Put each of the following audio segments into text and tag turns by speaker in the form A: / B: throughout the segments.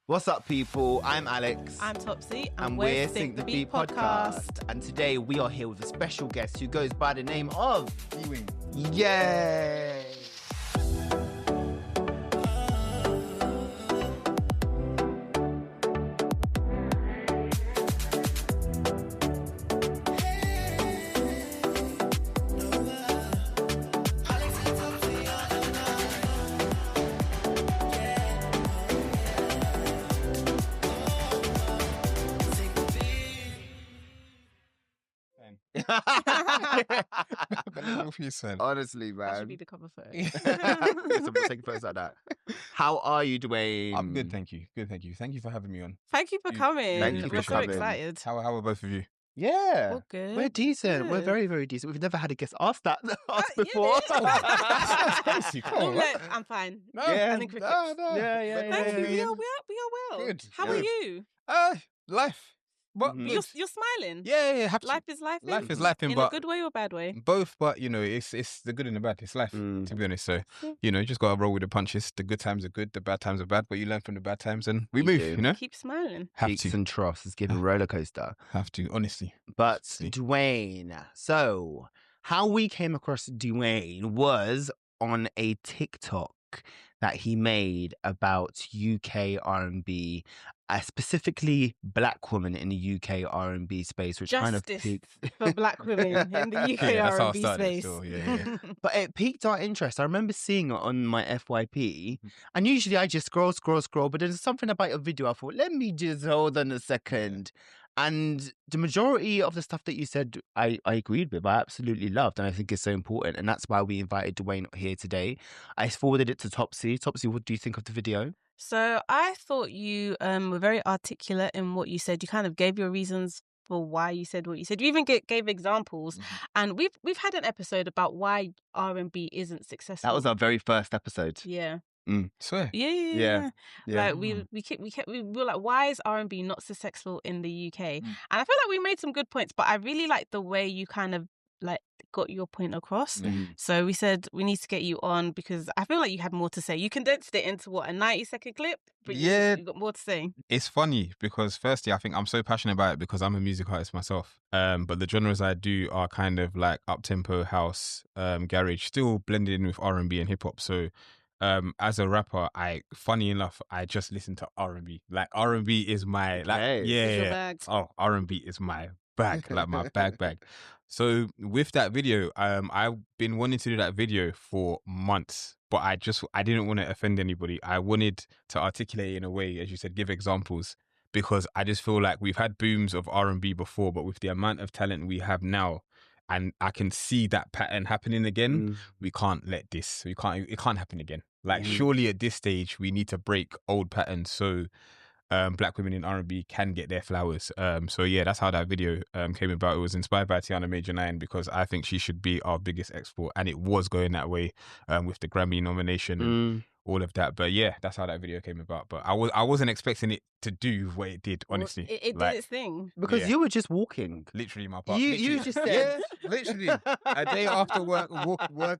A: What's up, people? I'm Alex.
B: I'm Topsy.
A: And we're Sync the Beat podcast. And today we are here with a special guest who goes by the name of
C: D33waine.
A: Yay! Honestly, man.
B: That should be the cover photo.
A: I'm taking photos like that. How are you, Dwayne?
C: I'm good, thank you. Good, thank you. Thank you for having me on.
B: Thank you for coming.
A: Thank you
B: We're
A: for
B: so
A: coming.
B: excited.
C: How are both of you?
A: Yeah.
B: We're good.
A: We're decent. We're
B: Good.
A: very, very decent. We've never had a guest ask that
B: Yeah,
A: before.
C: That's crazy. Come on,
B: I'm
C: right?
B: like, I'm fine.
C: No,
A: Yeah.
B: I think crickets.
C: no.
A: Yeah.
B: Thank you.
C: Yeah.
B: We are well.
C: Good.
B: How
C: Good.
B: are you?
C: Life. What?
A: Mhm.
C: Good.
B: You're smiling.
C: Yeah. Have to.
B: Life is life.
C: Life is life,
B: in
C: but
B: a good way or bad way.
C: both. But you know, it's the good and the bad. It's life,
A: Mm.
C: to be honest. So
B: Yeah.
C: you know, you just gotta roll with the punches. The good times are good. The bad times are bad. But you learn from the bad times, and we
A: You
C: move.
A: do.
C: You know,
B: Keep smiling.
C: have
A: Peaks
C: to.
A: and troughs. It's giving roller coaster.
C: Have to. Honestly.
A: But
C: See.
A: Dwayne, so how we came across Dwayne was on a TikTok that he made about UK R&B, specifically black women in the UK R&B space, which kind of
B: Justice
A: piqued.
B: for black women in the UK
C: Yeah, that's how I
B: R&B
C: started,
B: space.
C: so, yeah.
A: But it piqued our interest. I remember seeing it on my FYP,
C: Mm.
A: and usually I just scroll, but there's something about your video. I thought, let me just hold on a second. And the majority of the stuff that you said, I agreed with. I absolutely loved, and I think it's so important. And that's why we invited Dwayne here today. I forwarded it to Topsy. Topsy, what do you think of the video?
B: So I thought you were very articulate in what you said. You kind of gave your reasons for why you said what you said. You even gave examples.
C: Mhm.
B: And we've had an episode about why R&B isn't successful.
A: That was our very first episode.
B: Yeah.
C: Swear.
B: Yeah.
A: Yeah.
B: Like we were like, why is R&B not successful in the UK?
C: Mm.
B: And I feel like we made some good points, but I really like the way you kind of like got your point across.
A: Mm.
B: So we said we need to get you on because I feel like you had more to say. You condensed it into what, a 90-second clip? But
C: Yeah.
B: you got more to say.
C: It's funny because firstly, I think I'm so passionate about it because I'm a music artist myself. But the genres I do are kind of like up-tempo house, garage, still blended in with R&B and hip hop. So as a rapper, funny enough, I just listen to R&B. Like R&B is my
A: Okay.
B: It's your
C: yeah.
B: bag.
C: Oh, R&B is my bag, like my bag. So with that video, I've been wanting to do that video for months, but I didn't want to offend anybody. I wanted to articulate it in a way, as you said, give examples, because I just feel like we've had booms of R&B before, but with the amount of talent we have now, and I can see that pattern happening again,
A: Mm.
C: we can't let this. It can't happen again. Like
A: Mhm.
C: surely at this stage we need to break old patterns so black women in R&B can get their flowers. So yeah, that's how that video came about. It was inspired by Tiana Major 9 because I think she should be our biggest export, and it was going that way with the Grammy nomination and all of that. But yeah, that's how that video came about. But I wasn't expecting it to do what it did, honestly.
B: Well, it
C: Like,
B: did its thing.
A: Because
C: Yeah.
A: you were just walking.
C: literally my part.
A: You
C: Literally.
A: just said.
C: Yeah, literally. A day after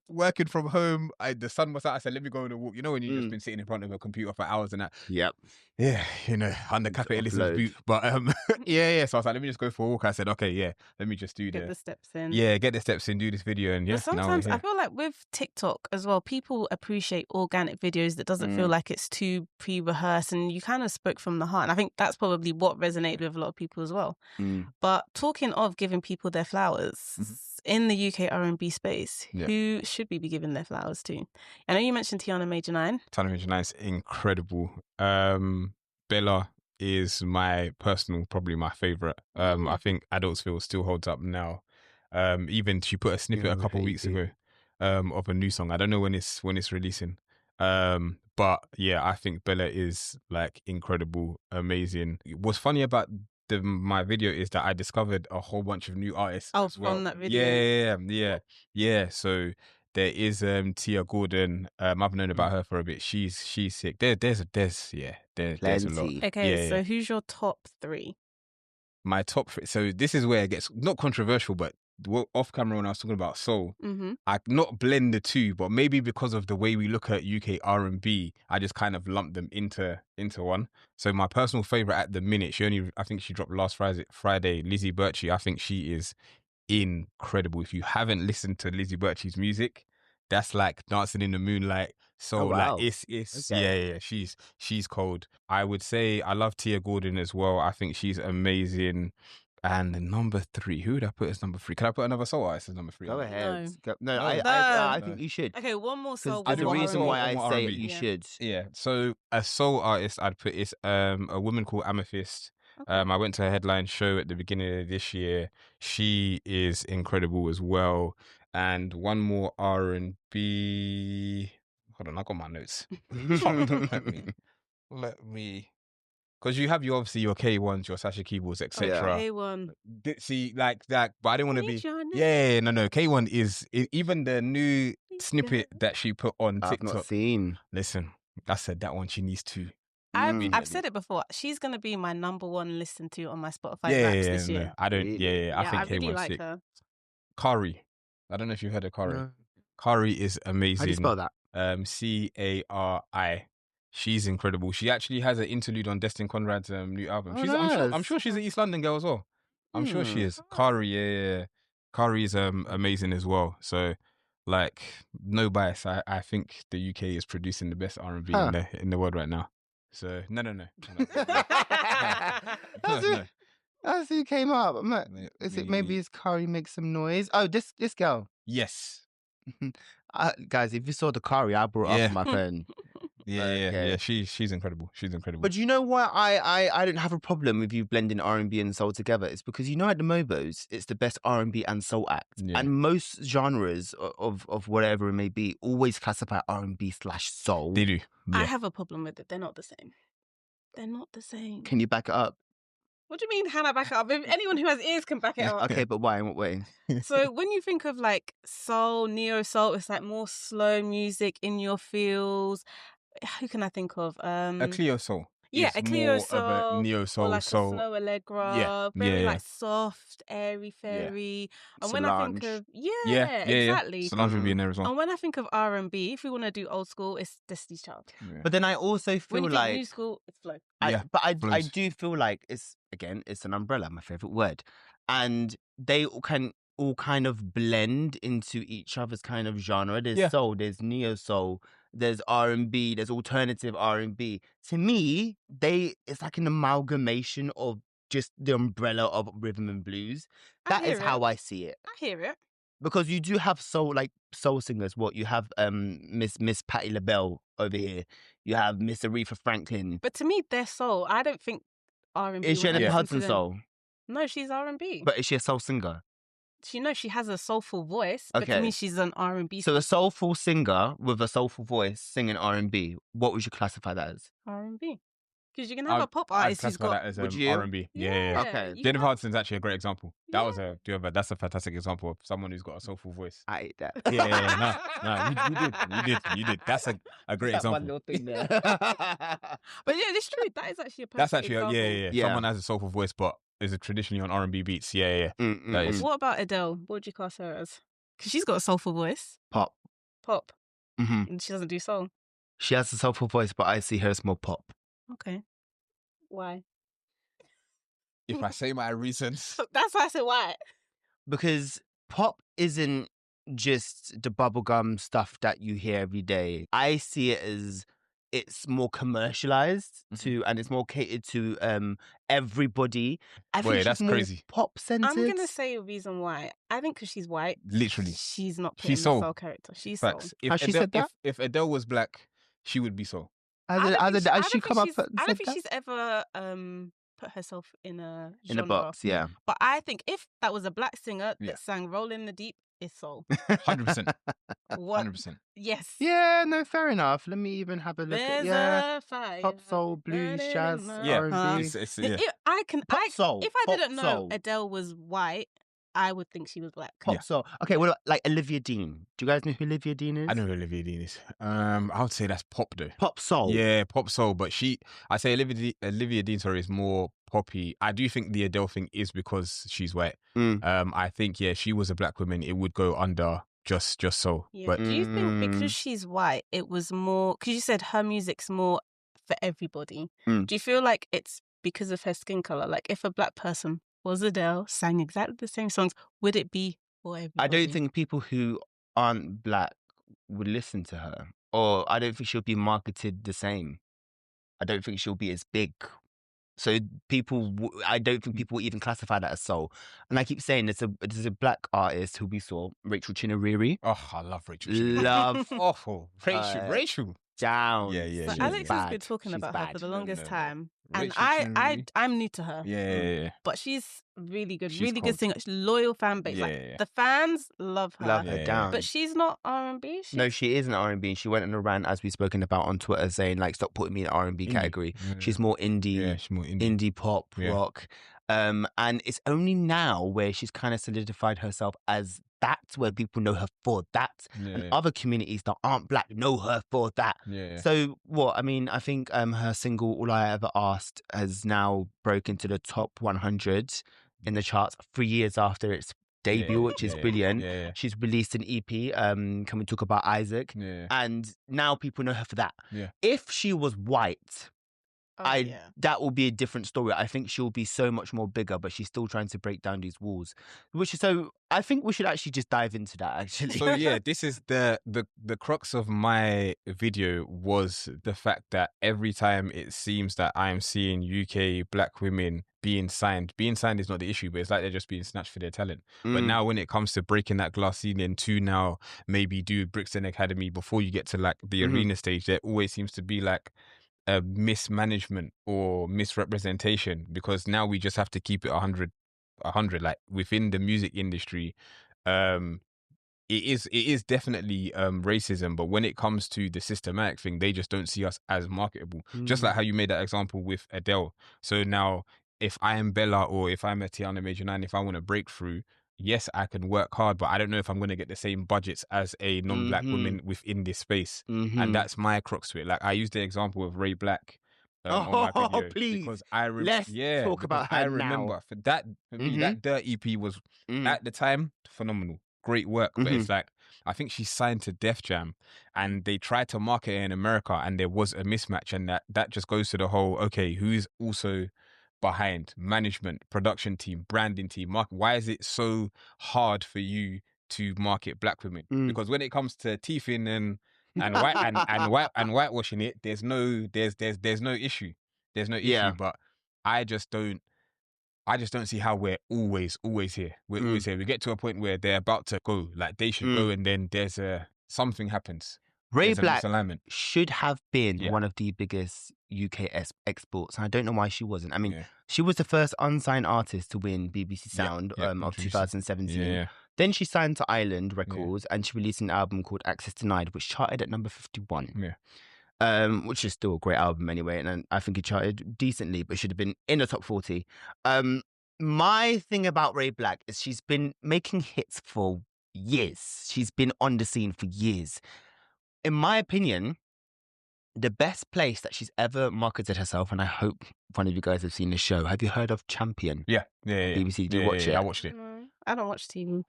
C: working from home, the sun was out. I said, let me go on a walk. You know when you've just been sitting in front of a computer for hours and that?
A: Yep.
C: Yeah, you know, under capitalism's
A: offload.
C: boot. But yeah. So I was like, let me just go for a walk. I said, okay, yeah, let me just do
B: Get the steps in.
C: get the steps in, do this video, and yeah.
B: But sometimes I feel like with TikTok as well, people appreciate organic videos that doesn't feel like it's too pre-rehearsed, and you kind of spoke from the heart. And I think that's probably what resonated with a lot of people as well. But talking of giving people their flowers, in the UK R&B space,
C: Yeah.
B: who should we be giving their flowers to? I know you mentioned Tiana Major 9.
C: Tiana Major 9 is incredible. Bella is probably my favourite. I think Adultsville still holds up now. Even she put a snippet a couple of weeks ago of a new song. I don't know when it's releasing. But yeah, I think Bella is like incredible, amazing. What's funny about my video is that I discovered a whole bunch of new artists.
B: Oh,
C: as well.
B: from that video.
C: Yeah. So there is Tia Gordon. I've known about her for a bit. She's sick. There's a lot.
A: Plenty.
B: Okay,
C: Yeah,
B: so
C: yeah.
B: who's your top 3?
C: My top 3. So this is where it gets not controversial, but off camera when I was talking about soul,
B: Mm-hmm.
C: I not blend the two, but maybe because of the way we look at UK R&B, I just kind of lumped them into one. So my personal favorite at the minute, I think she dropped last Friday, Lizzie Birchie. I think she is incredible. If you haven't listened to Lizzie Birchie's music, that's like Dancing in the Moonlight. So
A: wow.
C: like it's yeah, she's cold. I would say I love Tia Gordon as well. I think she's amazing. And number 3, who would I put as number 3? Can I put another soul artist as number 3?
A: Go ahead.
B: No.
A: I think you should.
B: Okay, one more soul.
A: There's a reason why I say
C: R&B.
A: you should.
C: Yeah. So a soul artist I'd put is a woman called Amethyst. Okay. I went to a headline show at the beginning of this year. She is incredible as well. And one more R&B. Hold on, I got my notes. Let me. Because you have obviously your K1s, your Sasha Keyboards, etc.
B: K1.
C: See, like that, but I didn't want to be. Yeah, no. K1 is even the new snippet that she put on TikTok.
A: I've not seen.
C: Listen, I said that one she needs to.
B: I've said it before. She's gonna be my number 1 listen to on my Spotify Wraps this year.
C: No, I don't.
A: Really?
C: I think
B: I really
C: K1's
B: like
C: sick.
B: her.
C: Kari, I don't know if you've heard of Kari.
A: No.
C: Kari is amazing.
A: How do you spell that?
C: Cari. She's incredible. She actually has an interlude on Destin Conrad's new album.
A: Oh,
C: I'm sure she's an East London girl as well. I'm sure she is. Kari, yeah. Kari is amazing as well. So, like, no bias. I think the UK is producing the best R&B in the world right now. So no.
A: That's who came up. I'm like, maybe it's Kari make some noise? Oh, this girl.
C: Yes.
A: Guys, if you saw the Kari I brought up on my phone.
C: Yeah. She's incredible. She's incredible.
A: But you know why I don't have a problem with you blending R&B and soul together? It's because at the Mobos, it's the best R&B and soul act. Yeah. And most genres of whatever it may be always classify R&B/soul.
C: They do. Yeah.
B: I have a problem with it. They're not the same. They're not the same.
A: Can you back it up?
B: What do you mean, can I back it up? If anyone who has ears can back it up.
A: Okay, but why? In what way?
B: So when you think of like soul, neo soul, it's like more slow music in your feels. Who can I think of?
C: A Cleo soul.
B: Yeah, a Cleo soul.
C: Of a neo soul.
B: Or like a slow Allegra. Very like soft, airy, fairy. And
A: Solange.
B: when I think of exactly.
C: Solange would be in there as well.
B: And when I think of R&B, if we want to do old school, it's Destiny's Child.
A: Yeah. But then I also feel
B: when you
A: like
B: think new school, it's flow.
A: I do feel like it's an umbrella, my favorite word, and they all kind of blend into each other's kind of genre. There's soul, there's neo soul, there's R&B, there's alternative R&B. To me, it's like an amalgamation of just the umbrella of rhythm and blues. That is how I see it.
B: I hear it.
A: Because you do have soul singers. What you have, Miss Patti LaBelle over here. You have Miss Aretha Franklin.
B: But to me, they're soul. I don't think R&B.
A: Is Jennifer Hudson soul?
B: No, she's R&B.
A: But is she a soul singer?
B: She has a soulful voice, but to me, she's an R&B.
A: So a soulful singer with a soulful voice singing R&B, what would you classify that as?
B: R&B. Because you can have a pop artist who's got...
C: that as R&B. Yeah. Okay. Jennifer Hudson's actually a great example. That's a fantastic example of someone who's got a soulful voice.
A: I ate that.
C: You did. That's a great example.
A: One little thing there.
B: But yeah, it's true. That is actually a perfect example.
C: Yeah. Someone has a soulful voice, but is traditionally on R&B beats. Yeah.
B: That is. What about Adele? What would you class her as? Because she's got a soulful voice.
A: Pop.
B: Mm-hmm. And she doesn't do soul.
A: She has a soulful voice, but I see her as more pop.
B: Okay. Why?
C: If I say my reasons.
B: That's why I said why.
A: Because pop isn't just the bubblegum stuff that you hear every day. I see it as it's more commercialized and it's more catered to everybody. I think
C: that's crazy.
A: Pop centered.
B: I'm gonna say a reason why. I think because she's white.
C: Literally,
B: she's not playing the soul character. She's soul.
A: Has she said that?
C: If Adele was black, she would be soul.
A: Has she come up?
B: I don't think she's ever put herself in a genre.
A: Box. Yeah.
B: But I think if that was a black singer that sang "Roll in the Deep," it's soul.
C: 100%.
B: 100%. Yes.
A: Yeah. No. Fair enough. Let me even have a look
B: There's
A: at
B: a fire.
A: Pop, soul, blues, jazz, R&B.
B: I can.
A: Pop, soul.
B: If I didn't know
A: soul.
B: Adele was white, I would think she was black.
A: Pop soul. Okay, well, like Olivia Dean. Do you guys know who Olivia Dean is?
C: I know who Olivia Dean is. I would say that's pop though.
A: Pop soul.
C: Yeah, pop soul. But I say Olivia Dean, sorry, is more poppy. I do think the Adele thing is because she's white. I think, yeah, she was a black woman, it would go under just so.
B: Yeah.
C: But
B: do you think because she's white, it was more, because you said her music's more for everybody. Do you feel like it's because of her skin color? Like if a black person was Adele, sang exactly the same songs, would it be for everybody?
A: I don't think people who aren't black would listen to her, or I don't think she'll be marketed the same. I don't think she'll be as big. So I don't think people will even classify that as soul. And I keep saying there's a black artist who we saw, Rachel Chinariri.
C: Oh, I love Rachel.
A: Love
C: awful Rachel.
A: Down.
B: So Alex has been talking about her for the longest time. And
C: Rachel
B: I'm new to her.
C: Yeah.
B: But she's really good,
C: She's
B: really
C: cold.
B: good singer. Loyal fan base.
C: Yeah.
B: Like the fans love her.
A: Love her down.
B: But she's not R&B.
A: No, she is an R&B. She went on a rant, as we've spoken about on Twitter, saying like, stop putting me in the R&B category.
C: Yeah.
A: She's more indie.
C: Yeah, she's more indie.
A: Indie pop, rock. And it's only now where she's kind of solidified herself as that's where people know her for that. And other communities that aren't black know her for that.
C: Yeah.
A: So what? I mean, I think her single "All I Ever Asked" has now broken to the top 100 in the charts 3 years after its debut, which is brilliant.
C: Yeah.
A: She's released an EP. Can we talk about Isaac?
C: Yeah.
A: And now people know her for that.
C: Yeah.
A: If she was white, that will be a different story. I think she'll be so much more bigger, but she's still trying to break down these walls. So I think we should actually just dive into that, actually.
C: So yeah, this is the crux of my video, was the fact that every time it seems that I'm seeing UK black women being signed is not the issue, but it's like they're just being snatched for their talent. But now when it comes to breaking that glass ceiling to now maybe do Brixton Academy before you get to like the arena stage, there always seems to be like a mismanagement or misrepresentation, because now we just have to keep it 100 like within the music industry. It is definitely racism, but when it comes to the systematic thing, they just don't see us as marketable. Just like how you made that example with Adele. So now if I am Bella or if I'm a Tiana Major 9, if I want to break through, yes, I can work hard, but I don't know if I'm going to get the same budgets as a non-black woman within this space. And that's my crux to it. Like I used the example of Ray BLK on my video,
A: please.
C: because
A: Let's talk about her
C: I remember
A: now.
C: for me, that Dirt EP was at the time phenomenal, great work. But it's like, I think she signed to Def Jam, and they tried to market it in America, and there was a mismatch, and that just goes to the whole, okay, who is also behind management, production team, branding team, market? Why is it so hard for you to market black women? Because when it comes to teething and white and whitewashing it, there's no issue. There's no issue. But I just don't see how we're always here. We're always here. We get to a point where they're about to go, like they should go, and then there's something happens.
A: Ray BLK should have been one of the biggest UK exports. And I don't know why she wasn't. I mean, she was the first unsigned artist to win BBC Sound of 2017. Yeah. Then she signed to Island Records and she released an album called Access Denied, which charted at number 51. Which is still a great album anyway. And I think it charted decently, but should have been in the top 40. My thing about Ray BLK is she's been making hits for years. She's been on the scene for years. In my opinion, the best place that she's ever marketed herself, and I hope one of you guys have seen the show. Have you heard of Champion?
C: Yeah.
A: BBC, do you watch it?
C: I watched it.
B: No, I don't watch TV.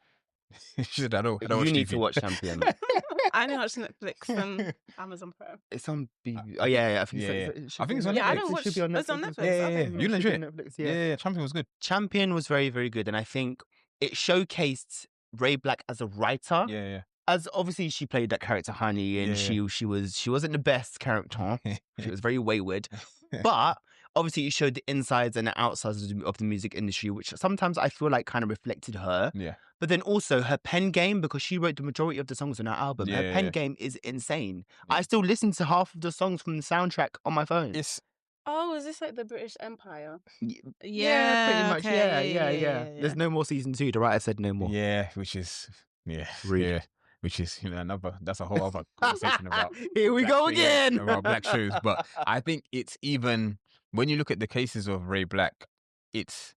C: I don't
A: you
C: watch
A: need
C: TV.
A: to watch Champion.
B: I only watch Netflix and Amazon Prime.
A: It's on BBC. Oh, yeah. I think
C: I think it's on Netflix.
B: I don't watch.
A: It should be on Netflix.
B: It's on Netflix.
C: Yeah. You'll enjoy it.
A: Netflix,
C: Yeah. Champion was good.
A: Champion was very, very good. And I think it showcased Ray BLK as a writer.
C: Yeah.
A: As obviously she played that character Honey, and she wasn't the best character. She was very wayward, but obviously it showed the insides and the outsides of the music industry, which sometimes I feel like kind of reflected her.
C: Yeah.
A: But then also her pen game, because she wrote the majority of the songs on her album. Her pen game is insane. I still listen to half of the songs from the soundtrack on my phone.
B: Oh, is this like the British Empire?
A: Yeah, pretty much.
B: Okay.
A: Yeah. There's no more season 2. The writer said no more.
C: Yeah, which is
A: rude.
C: Yeah. Which is that's a whole other conversation about.
A: Here we go again
C: about black shows. But I think it's even when you look at the cases of Ray BLK, it's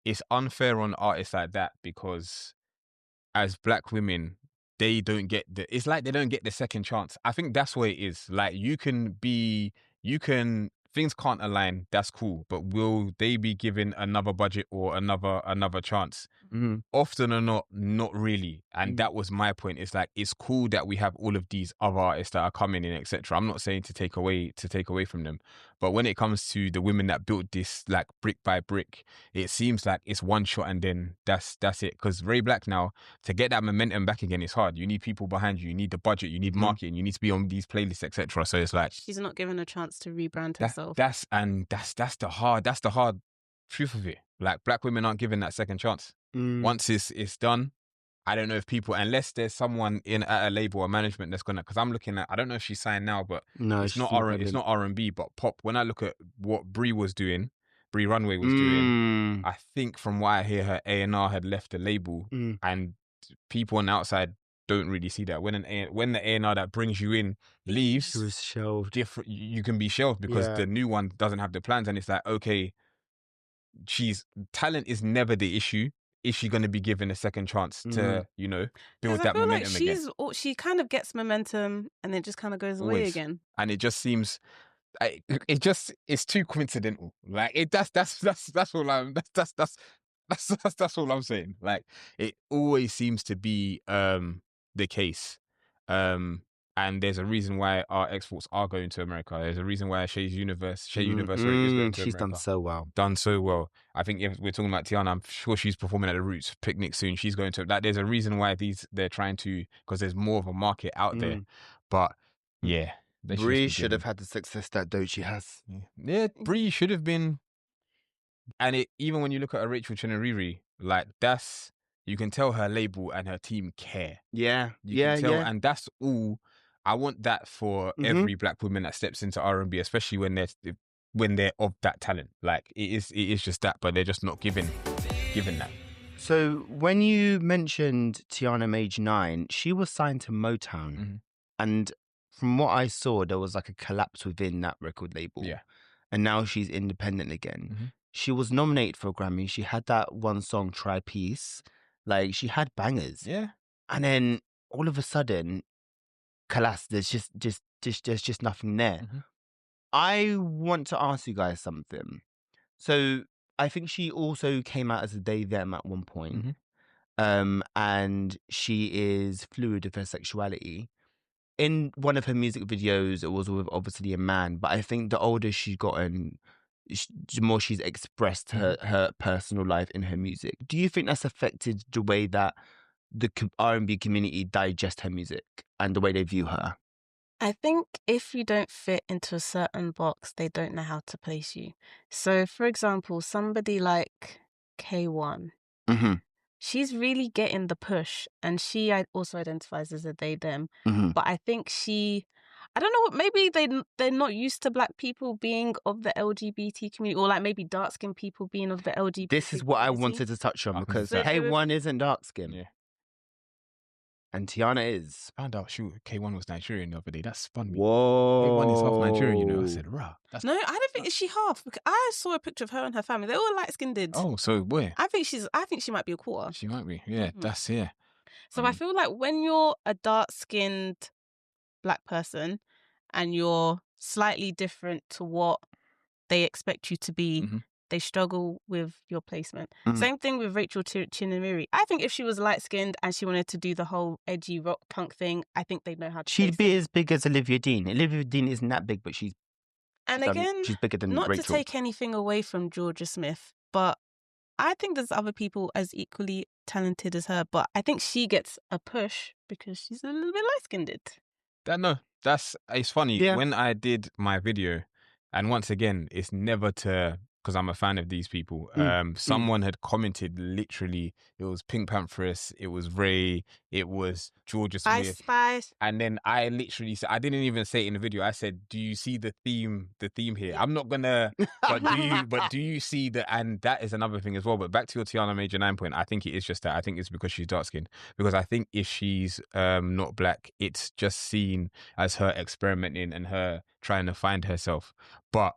C: it's unfair on artists like that because as black women, they don't get it's like they don't get the second chance. I think that's what it is. Like things can't align, that's cool, but will they be given another budget or another chance?
A: Mm-hmm.
C: Often or not really. And that was my point. It's like, it's cool that we have all of these other artists that are coming in, etc. I'm not saying to take away from them, but when it comes to the women that built this, like, brick by brick, it seems like it's one shot and then that's it. Because Ray BLK now, to get that momentum back again, it's hard. You need people behind you. You need the budget. You need marketing. You need to be on these playlists, etc. So it's like,
B: she's not given a chance to rebrand herself.
C: That's the hard truth of it. Like, black women aren't given that second chance. Once it's done, I don't know if people, unless there's someone at a label or management that's gonna, because I'm looking at, I don't know if she's signed now, but
A: no,
C: it's not R&B, but pop. When I look at what Bree Runway was doing, I think from what I hear, her A&R had left the label, and people on the outside don't really see that. When the A&R that brings you in leaves,
A: she was shelved.
C: You can be shelved because the new one doesn't have the plans, and it's like, okay, talent is never the issue. Is she going to be given a second chance to, build that momentum again?
B: She kind of gets momentum and then just kind of goes away again.
C: And it just seems, it's too coincidental. Like, that's all I'm saying. Like, it always seems to be the case. And there's a reason why our exports are going to America. There's a reason why Shea Universe is going to America.
A: She's done so well.
C: I think if we're talking about Tiana, I'm sure she's performing at the Roots picnic soon. She's going to, like, there's a reason why they're trying to, because there's more of a market out there. But yeah,
A: Bree should have had the success that Doechii has.
C: Yeah, Bree should have been. And even when you look at a Rachel Chenariri, like, you can tell her label and her team care.
A: Yeah,
C: you can tell, and that's all. I want that for every black woman that steps into R&B, especially when they're of that talent. Like, it is just that, but they're just not given that.
A: So when you mentioned Tiana Mage 9, she was signed to Motown, and from what I saw, there was like a collapse within that record label.
C: Yeah,
A: and now she's independent again. She was nominated for a Grammy. She had that one song, Try Peace. Like, she had bangers.
C: Yeah,
A: and then all of a sudden, collapse. There's just nothing there. I want to ask you guys something. So I think she also came out as a they them at one point. And she is fluid with her sexuality. In one of her music videos, it was with obviously a man, but I think the older she's gotten, the more she's expressed her personal life in her music. Do you think that's affected the way that the R&B community digest her music and the way they view her?
B: I think if you don't fit into a certain box, they don't know how to place you. So, for example, somebody like K1, she's really getting the push, and she also identifies as a they, them. But I think I don't know, maybe they're not used to black people being of the LGBT community, or like maybe dark-skinned people being of the LGBT
A: This is what I wanted to touch on, because K1 isn't dark-skinned.
C: Yeah.
A: And Tiana is.
C: I found out K1 was Nigerian the other day. That spun me.
A: Whoa.
C: K1 is half Nigerian, I said, rah.
B: No, I don't think, is she half? Because I saw a picture of her and her family. They're all light-skinned.
C: Oh, so where?
B: I think she might be a quarter.
C: She might be. Yeah, that's,
B: So I feel like when you're a dark-skinned black person and you're slightly different to what they expect you to be, they struggle with your placement. Same thing with Rachel Chenariri. I think if she was light-skinned and she wanted to do the whole edgy rock punk thing, I think they'd know how to.
A: She'd be as big as Olivia Dean. Olivia Dean isn't that big, but she's bigger than
B: not
A: Rachel.
B: To take anything away from Georgia Smith, but I think there's other people as equally talented as her. But I think she gets a push because she's a little bit light-skinned.
C: It's funny. Yeah. When I did my video, and once again, it's never because I'm a fan of these people. Someone had commented, literally, it was Pink Pantheress, it was Ray, it was Georgia Smith.
B: Spice.
C: And then I literally said, I didn't even say it in the video. I said, do you see the theme here? I'm not gonna, but do you see the, and that is another thing as well. But back to your Tiana Major 9 point, I think it is just that. I think it's because she's dark skinned. Because I think if she's not black, it's just seen as her experimenting and her trying to find herself. But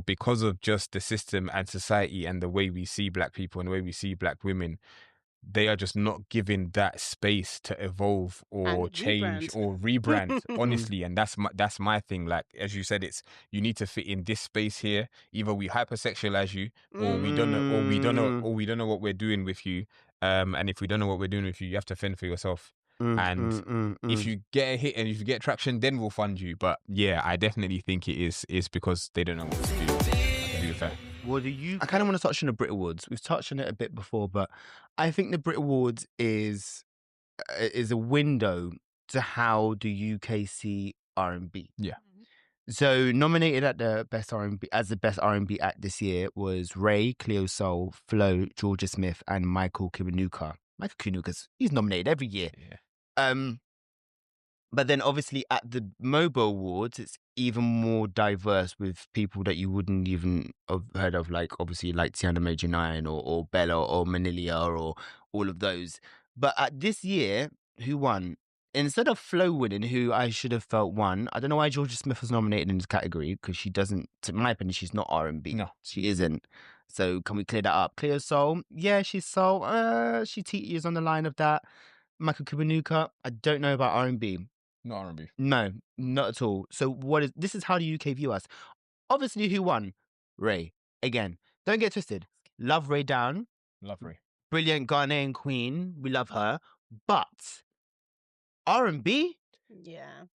C: because of just the system and society and the way we see black people and the way we see black women, they are just not given that space to evolve or
B: And
C: change
B: rebrand.
C: or rebrand, honestly. And that's my thing. Like, as you said, you need to fit in this space here. Either we hypersexualize you, or we don't know, or we don't know what we're doing with you. And if we don't know what we're doing with you, you have to fend for yourself. And if you get a hit and if you get traction, then we'll fund you. But yeah, I definitely think it is because they don't know what to do. To be fair.
A: Well, I kind of want to touch on the Brit Awards. We've touched on it a bit before, but I think the Brit Awards is a window to how the UK see R&B.
C: Yeah.
A: So nominated at the best R&B as the best R&B act this year was Ray, Cleo Sol, Flo, Georgia Smith, and Michael Kiwanuka. Michael Kiwanuka's he's nominated every year.
C: Yeah.
A: But then obviously at the Mobile Awards, it's even more diverse with people that you wouldn't even have heard of, like obviously like Tiana Major 9 or Bella or Manilia or all of those. But at this year, who won? Instead of Flo winning, who I should have felt won, I don't know why Georgia Smith was nominated in this category because she doesn't, to my opinion, she's not R&B.
C: No.
A: She isn't. So can we clear that up? Cleo Sol, yeah, she's soul. She is on the line of that. Michael Kiwanuka, I don't know about R&B.
C: Not R&B.
A: No, not at all. So this is how the UK view us. Obviously, who won? Ray. Again, don't get twisted. Love Ray down.
C: Love Ray.
A: Brilliant Ghanaian queen. We love her. But R&B?
B: Yeah.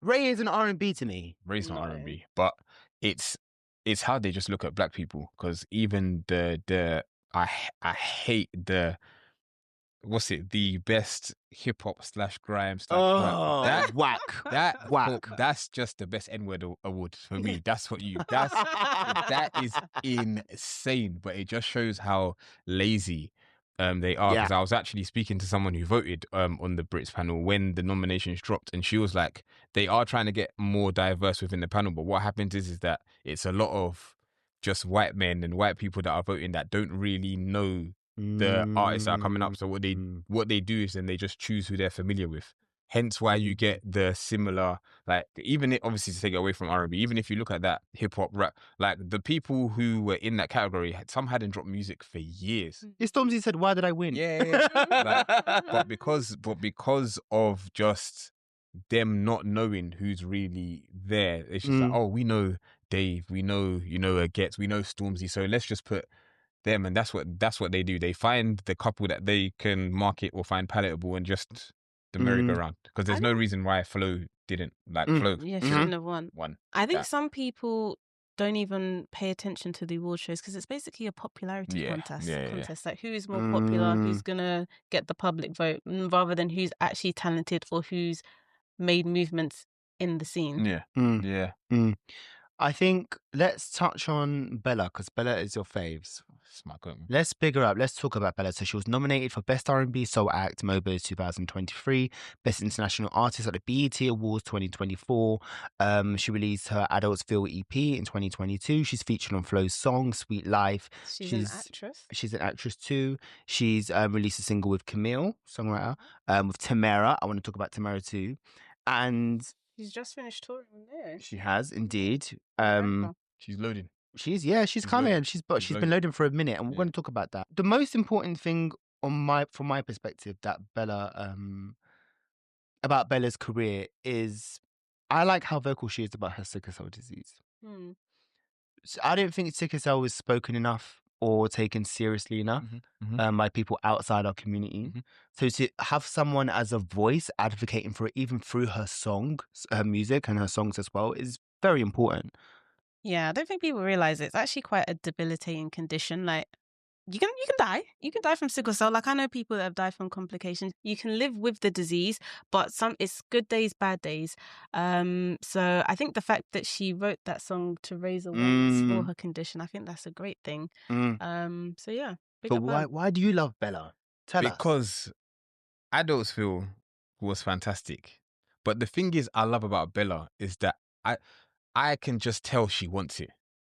A: Ray isn't R&B to me.
C: Ray's not R&B, but it's how they just look at black people. Because even I hate the the best hip hop / grime /
A: that whack.
C: That
A: whack.
C: That's just the best N-word award for me. That is insane. But it just shows how lazy they are. Because I was actually speaking to someone who voted on the Brits panel when the nominations dropped, and she was like, they are trying to get more diverse within the panel, but what happens is that it's a lot of just white men and white people that are voting that don't really know the artists that are coming up. So what they do is then they just choose who they're familiar with. Hence why you get the similar, like, even obviously to take it away from R&B, even if you look at that hip hop rap, like the people who were in that category, some hadn't dropped music for years.
A: Stormzy said, "Why did I win?"
C: Yeah. but because of just them not knowing who's really there, it's just like, oh, we know Dave, we know Gets, we know Stormzy, so let's just put them. And that's what they do. They find the couple that they can market or find palatable and just the merry-go-round. Because there's no reason why Flo didn't. Flo.
B: Yeah, she shouldn't have won.
C: Won.
B: I think some people don't even pay attention to the award shows because it's basically a popularity contest. Like, who is more popular, who's gonna get the public vote, rather than who's actually talented or who's made movements in the scene.
A: I think let's touch on Bella, because Bella is your faves. Let's big her up. Let's talk about Bella. So she was nominated for Best R&B Soul Act, MOBOs 2023, Best International Artist at the BET Awards 2024. She released her Adults Feel EP in 2022. She's featured on Flo's song, Sweet Life.
B: She's an actress.
A: She's an actress too. She's released a single with Camille, songwriter, with Tamara. I want to talk about Tamara too. And
B: she's just finished touring there.
A: She has indeed.
C: She's loading.
A: She's coming. She's been loading for a minute, and we're going to talk about that. The most important thing from my perspective that about Bella's career is I like how vocal she is about her sickle cell disease. So I don't think sickle cell is spoken enough or taken seriously enough by people outside our community. So to have someone as a voice advocating for it, even through her music and her songs as well, is very important.
B: Yeah, I don't think people realize it's actually quite a debilitating condition. Like, you can die. You can die from sickle cell. Like, I know people that have died from complications. You can live with the disease, but it's good days, bad days. So I think the fact that she wrote that song to raise awareness for her condition, I think that's a great thing. So yeah.
A: But why do you love Bella? Tell us.
C: Because Adults Feel was fantastic. But the thing I love about Bella is that I can just tell she wants it.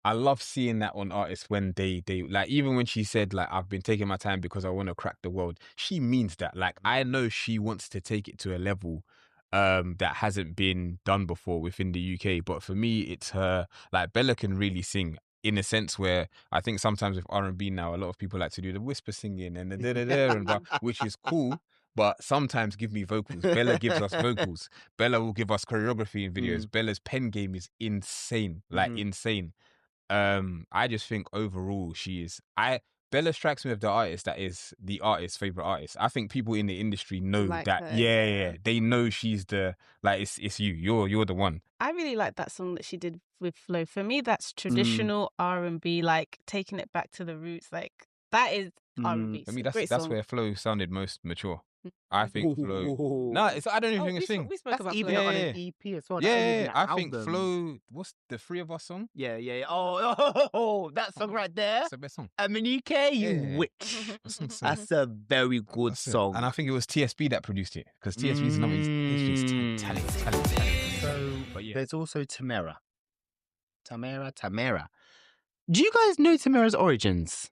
C: I love seeing that on artists when they like, even when she said, like, I've been taking my time because I want to crack the world, she means that. Like, I know she wants to take it to a level that hasn't been done before within the UK. But for me, it's her. Like Bella can really sing in a sense where I think sometimes with R&B now, a lot of people like to do the whisper singing and the da da da and blah, which is cool. But sometimes give me vocals. Bella gives us vocals. Bella will give us choreography in videos. Bella's pen game is insane, like insane. I just think overall Bella strikes me as the artist that is the artist's favorite artist. I think people in the industry know
B: Like
C: that.
B: her,
C: Yeah, they know she's the it's you. You're the one.
B: I really like that song that she did with Flo. For me, that's traditional R&B, like taking it back to the roots. Like that is R&B.
C: For me,
B: Great
C: that's
B: song.
C: where Flo sounded most mature. I think Flo. No, I don't even think it's a thing.
B: We spoke
A: That's
B: about
A: even
B: Flo.
A: on an EP as well.
C: Yeah, I
A: album.
C: think Flo. What's the Three of Us song?
A: Yeah. Oh, that song right there.
C: That's the best song.
A: I mean, UK, you witch. That's a very good song.
C: And I think it was TSB that produced it because TSB's number is just talent.
A: So,
C: but yeah,
A: there's also Tamera. Do you guys know Tamera's origins?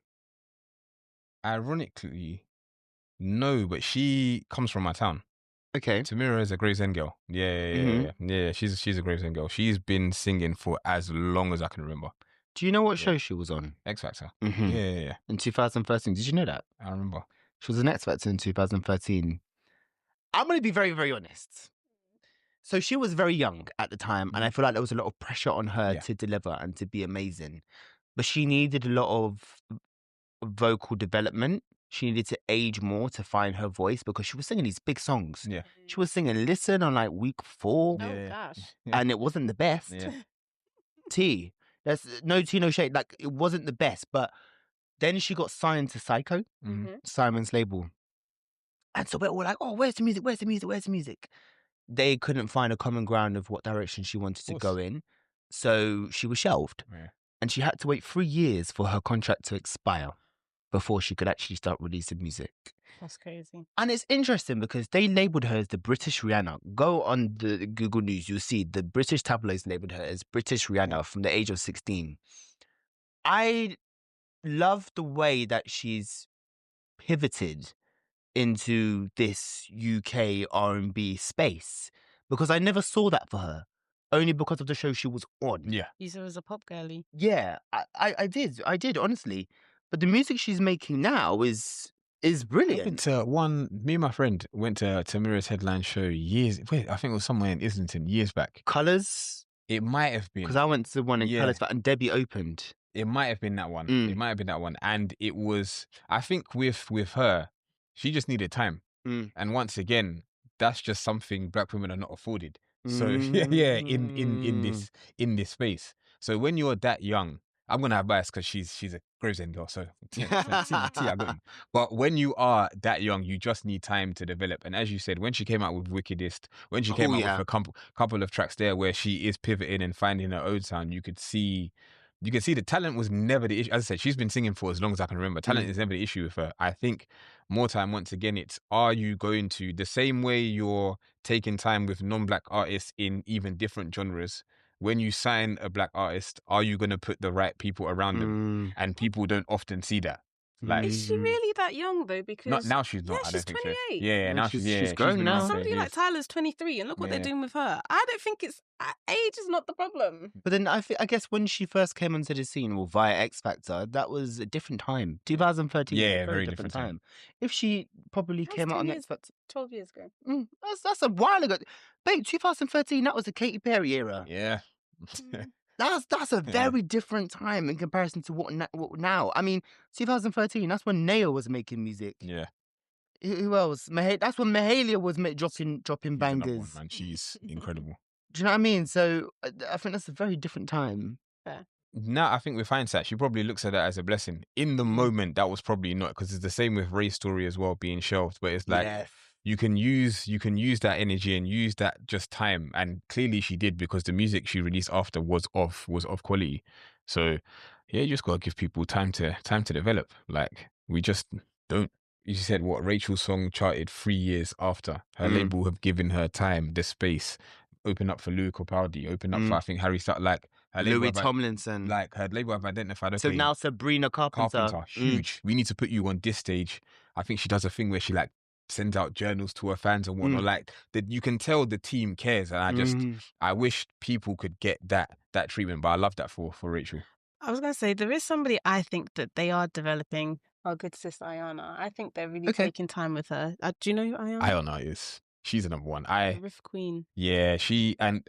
C: ironically, no, but she comes from my town.
A: Okay.
C: Tamera is a Gravesend girl. Yeah. She's a Gravesend girl. She's been singing for as long as I can remember.
A: Do you know what show she was on?
C: X Factor.
A: Mm-hmm.
C: Yeah.
A: In 2013. Did you know that?
C: I remember.
A: She was an X Factor in 2013. I'm going to be very, very honest. So she was very young at the time, and I feel like there was a lot of pressure on her to deliver and to be amazing. But she needed a lot of vocal development. She needed to age more to find her voice because she was singing these big songs.
C: Yeah.
A: She was singing Listen on like week 4.
B: Oh, gosh.
A: And it wasn't the best.
C: Yeah.
A: There's no tea, no shade. Like, it wasn't the best. But then she got signed to Psycho, Simon's label. And so we're all like, oh, where's the music? They couldn't find a common ground of what direction she wanted to go in. So she was shelved.
C: Yeah.
A: And she had to wait 3 years for her contract to expire before she could actually start releasing music.
B: That's crazy.
A: And it's interesting because they labelled her as the British Rihanna. Go on the Google News, you'll see the British tabloids labelled her as British Rihanna from the age of 16. I love the way that she's pivoted into this UK R&B space because I never saw that for her, only because of the show she was on.
C: Yeah.
B: You said it was a pop girly.
A: Yeah, I did, honestly. But the music she's making now is brilliant.
C: Me and my friend went to Tamira's headline show I think it was somewhere in Islington years back.
A: Colours?
C: It might have been.
A: Because I went to the one in Colours and Debbie opened.
C: It might have been that one. And it was, I think with her, she just needed time. And once again, that's just something black women are not afforded. So in this space. So when you're that young, I'm gonna have bias because she's a Gravesend girl. So I got you. But when you are that young, you just need time to develop. And as you said, when she came out with Wickedest, when she came out with a couple of tracks there where she is pivoting and finding her own sound, you could see the talent was never the issue. As I said, she's been singing for as long as I can remember. Talent is never the issue with her. I think more time, once again, it's are you going to, the same way you're taking time with non-black artists in even different genres, when you sign a black artist, are you going to put the right people around them? And people don't often see that. Like,
B: is she really that young though? Because
C: now she's not.
B: Yeah,
C: I
B: she's
C: don't
B: 28.
C: think so. Yeah, now she's
A: grown now.
B: Somebody like Tyler's 23, and look what they're doing with her. I don't think age is not the problem.
A: But then I guess when she first came onto the scene, via X Factor, that was a different time. 2013.
C: Yeah,
A: was a very different time. If she probably came out on X Factor
B: 12 years ago.
A: That's a while ago. Babe, 2013. That was the Katy Perry era.
C: Yeah.
A: That's a very different time in comparison to what now. I mean, 2013. That's when Naya was making music.
C: Yeah.
A: Who else? That's when Mahalia was dropping bangers.
C: One, man. She's incredible.
A: Do you know what I mean? So I think that's a very different time.
B: Fair.
C: Now, I think with hindsight, she probably looks at that as a blessing. In the moment, that was probably not, because it's the same with Ray's story as well being shelved. But it's like you can use that energy and use that just time, and clearly she did, because the music she released after was of quality. So yeah, you just gotta give people time to develop. Like, we just don't. You said what Rachel's song charted 3 years after her label have given her time, the space. Open up for Louis Capaldi, open up for, I think, Harry Styles, like her
A: Louis Tomlinson.
C: Like, her label have identified. Okay,
A: so now Sabrina Carpenter.
C: Huge. We need to put you on this stage. I think she does a thing where she like sends out journals to her fans and whatnot. Like that, you can tell the team cares, and I wish people could get that treatment. But I love that for Rachel.
B: I was gonna say there is somebody I think that they are developing. Our good sister Tiana. I think they're really taking time with her. Do you know who
C: Tiana is? She's the number one.
B: The Riff Queen.
C: Yeah, she can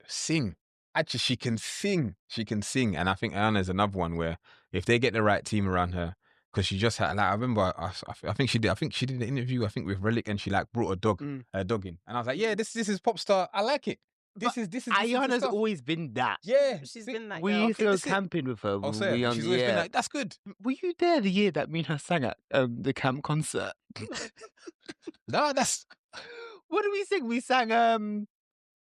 C: sing. Actually, she can sing. She can sing, and I think Tiana is another one where if they get the right team around her, because she just had, like, I remember, I think she did an interview, I think with Relic, and she like brought a dog in, and I was like, yeah, this is pop star. I like it. This is
A: Ayana's always been that.
C: Yeah,
B: she's been that.
A: We used to go camping with her.
C: She's always been like, that's good.
A: Were you there the year that me and her sang at the camp concert?
C: No, that's.
A: What did we sing? We sang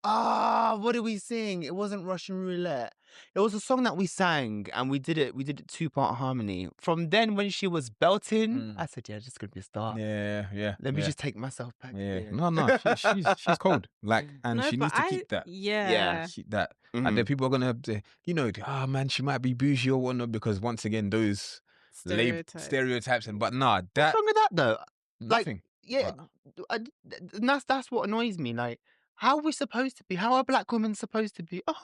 A: what did we sing? It wasn't Russian Roulette. It was a song that we sang, and we did it 2-part harmony. From then, when she was belting, I said, yeah, just gonna be a star.
C: Yeah.
A: Let me just take myself back.
C: Yeah. No, she's cold. Like, and she needs to keep that.
B: Yeah.
C: Keep that. And then people are gonna say, oh man, she might be bougie or whatnot, because once again, those stereotypes but nah, that.
A: What's wrong with that though?
C: Nothing.
A: Like, that's what annoys me. Like, how are we supposed to be? How are black women supposed to be? Oh,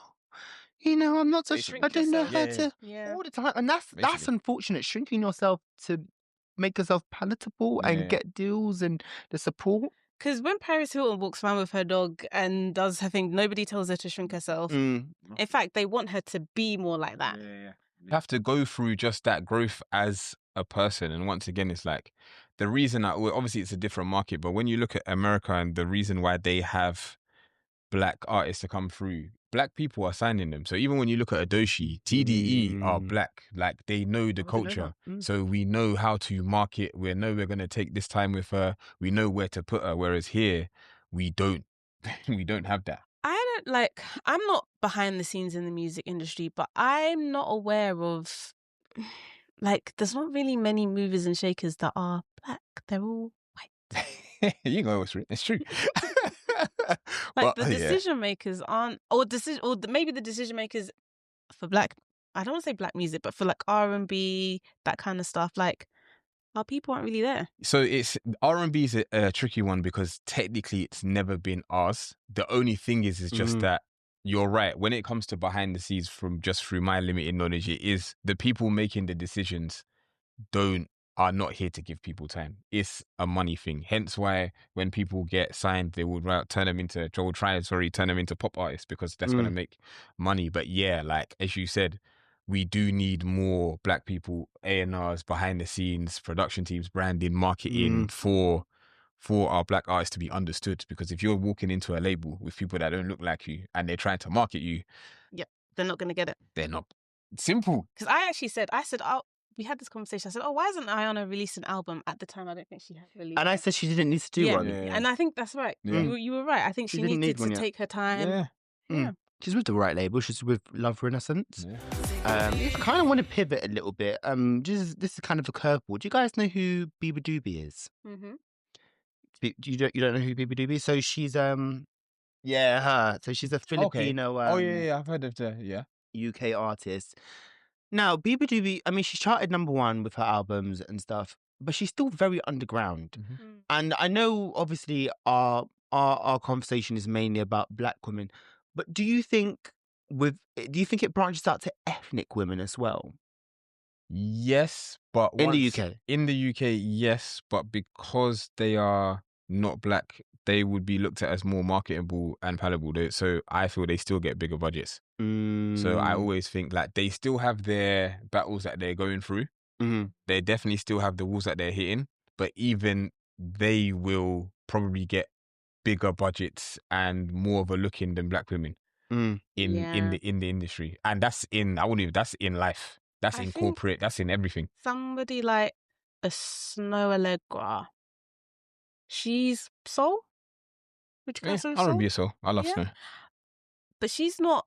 A: I'm not so. I don't know how to. All the time, and that's unfortunate. Shrinking yourself to make yourself palatable and get deals and the support.
B: Because when Paris Hilton walks around with her dog and does her thing, nobody tells her to shrink herself. In fact, they want her to be more like that.
C: Yeah. You have to go through just that growth as a person. And once again, it's like the reason obviously it's a different market, but when you look at America and the reason why they have black artists to come through, black people are signing them. So even when you look at Adoshi, TDE are black. Like, they know the culture. So we know how to market. We know we're going to take this time with her. We know where to put her. Whereas here, we don't have that.
B: I'm not behind the scenes in the music industry, but I'm not aware of, like, there's not really many movers and shakers that are black. They're all white.
C: You know, it's true.
B: Like, the decision makers aren't, or maybe the decision makers for black, I don't want to say black music, but for like R&B, that kind of stuff, like, our people aren't really there.
C: So it's R&B is a tricky one because technically it's never been ours. The only thing is just that you're right. When it comes to behind the scenes, through my limited knowledge, it is the people making the decisions are not here to give people time. It's a money thing. Hence why when people get signed, they would turn them into pop artists, because that's going to make money. But yeah, like as you said, we do need more black people, A&Rs, behind the scenes, production teams, branding, marketing for our black artists to be understood. Because if you're walking into a label with people that don't look like you and they're trying to market you,
B: they're not going to get it.
C: They're not. Simple.
B: Because I said, we had this conversation. I said, oh, why hasn't Tiana released an album? At the time, I don't think she had released.
A: And I said she didn't need to do one.
B: Yeah. And I think that's right. Yeah. You were right. I think she needed to take her time.
A: Yeah. She's with the right label. She's with Love Renaissance. I kind of want to pivot a little bit. This is kind of a curveball. Do you guys know who Biba Doobie is? You don't know who Biba Doobie is? So she's her. So she's a Filipino.
C: I've heard of the
A: UK artist. Now, Biba Doobie, I mean, she charted #1 with her albums and stuff, but she's still very underground. And I know, obviously, our conversation is mainly about black women, but do you think it branches out to ethnic women as well?
C: Yes, but
A: in the UK.
C: In the UK, yes, but because they are not black, they would be looked at as more marketable and palatable. So I feel they still get bigger budgets. So I always think like they still have their battles that they're going through. They definitely still have the walls that they're hitting, but even they will probably get bigger budgets and more of a look in than black women in the industry. And that's in life. That's in corporate. That's in everything.
B: Somebody like a Snow Allegra, she's soul. Would you consider soul?
C: R&B soul. I love Snow.
B: But she's not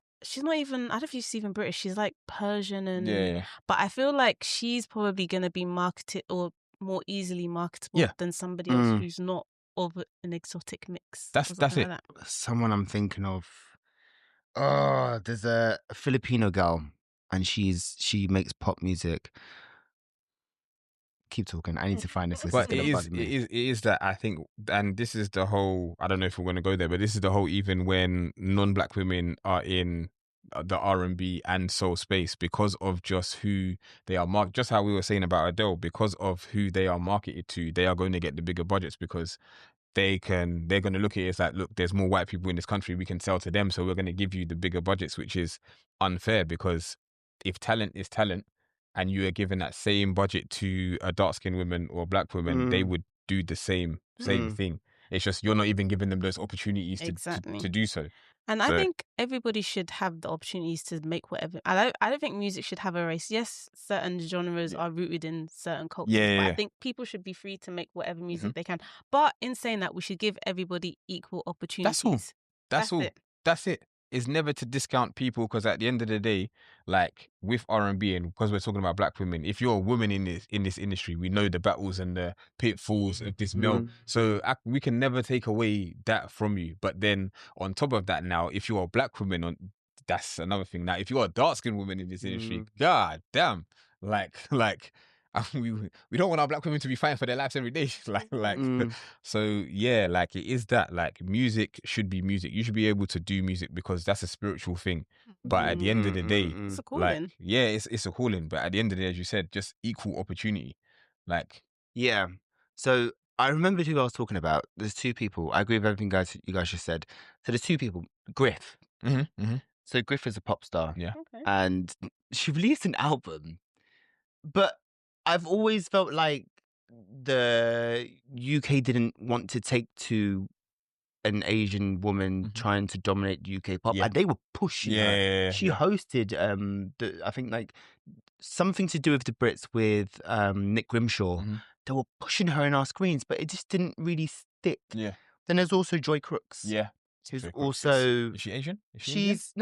B: even, I don't know if she's even British. She's like Persian and but I feel like she's probably going to be marketed or more easily marketable than somebody else who's not of an exotic mix.
C: That's it.
B: Like that.
A: Someone I'm thinking of. Oh, there's a Filipino girl and she makes pop music. keep talking. I need to find this. This is
C: But
A: going to bug me.
C: it is that I think, and this is the whole, I don't know if we're going to go there, but this is the whole, even when non-black women are in the R&B and soul space, because of just who they are just how we were saying about Adele, because of who they are marketed to, they are going to get the bigger budgets, because they're going to look at it as like, look, there's more white people in this country, we can sell to them, so we're going to give you the bigger budgets, which is unfair, because if talent is talent and you are given that same budget to a dark-skinned woman or black woman, they would do the same thing. It's just you're not even giving them those opportunities to do so.
B: And I think everybody should have the opportunities to make whatever. I don't think music should have a race. Yes, certain genres are rooted in certain cultures, but I think people should be free to make whatever music they can. But in saying that, we should give everybody equal opportunities.
C: That's all. That's it. It's never to discount people, because at the end of the day, like with R&B, and because we're talking about black women, if you're a woman in this industry, we know the battles and the pitfalls of this male. So we can never take away that from you. But then on top of that, now if you're a black woman, that's another thing. Now if you're a dark-skinned woman in this industry, god damn, like we don't want our black women to be fighting for their lives every day. So yeah, like it is that, like, music should be music. You should be able to do music because that's a spiritual thing. But at the end of the day,
B: it's a calling.
C: like, yeah, it's a calling. But at the end of the day, as you said, just equal opportunity. Like,
A: yeah. So I remember who I was talking about. There's two people. I agree with everything you guys just said. So there's two people. Griff. So Griff is a pop star.
C: Yeah.
B: Okay.
A: And she released an album. But I've always felt like the UK didn't want to take to an Asian woman trying to dominate UK pop, and they were pushing her. She hosted I think like something to do with the Brits with Nick Grimshaw. They were pushing her in our screens, but it just didn't really stick.
C: Yeah.
A: Then there's also Joy Crooks.
C: Yeah.
A: Who's also
C: is she Asian?
A: She's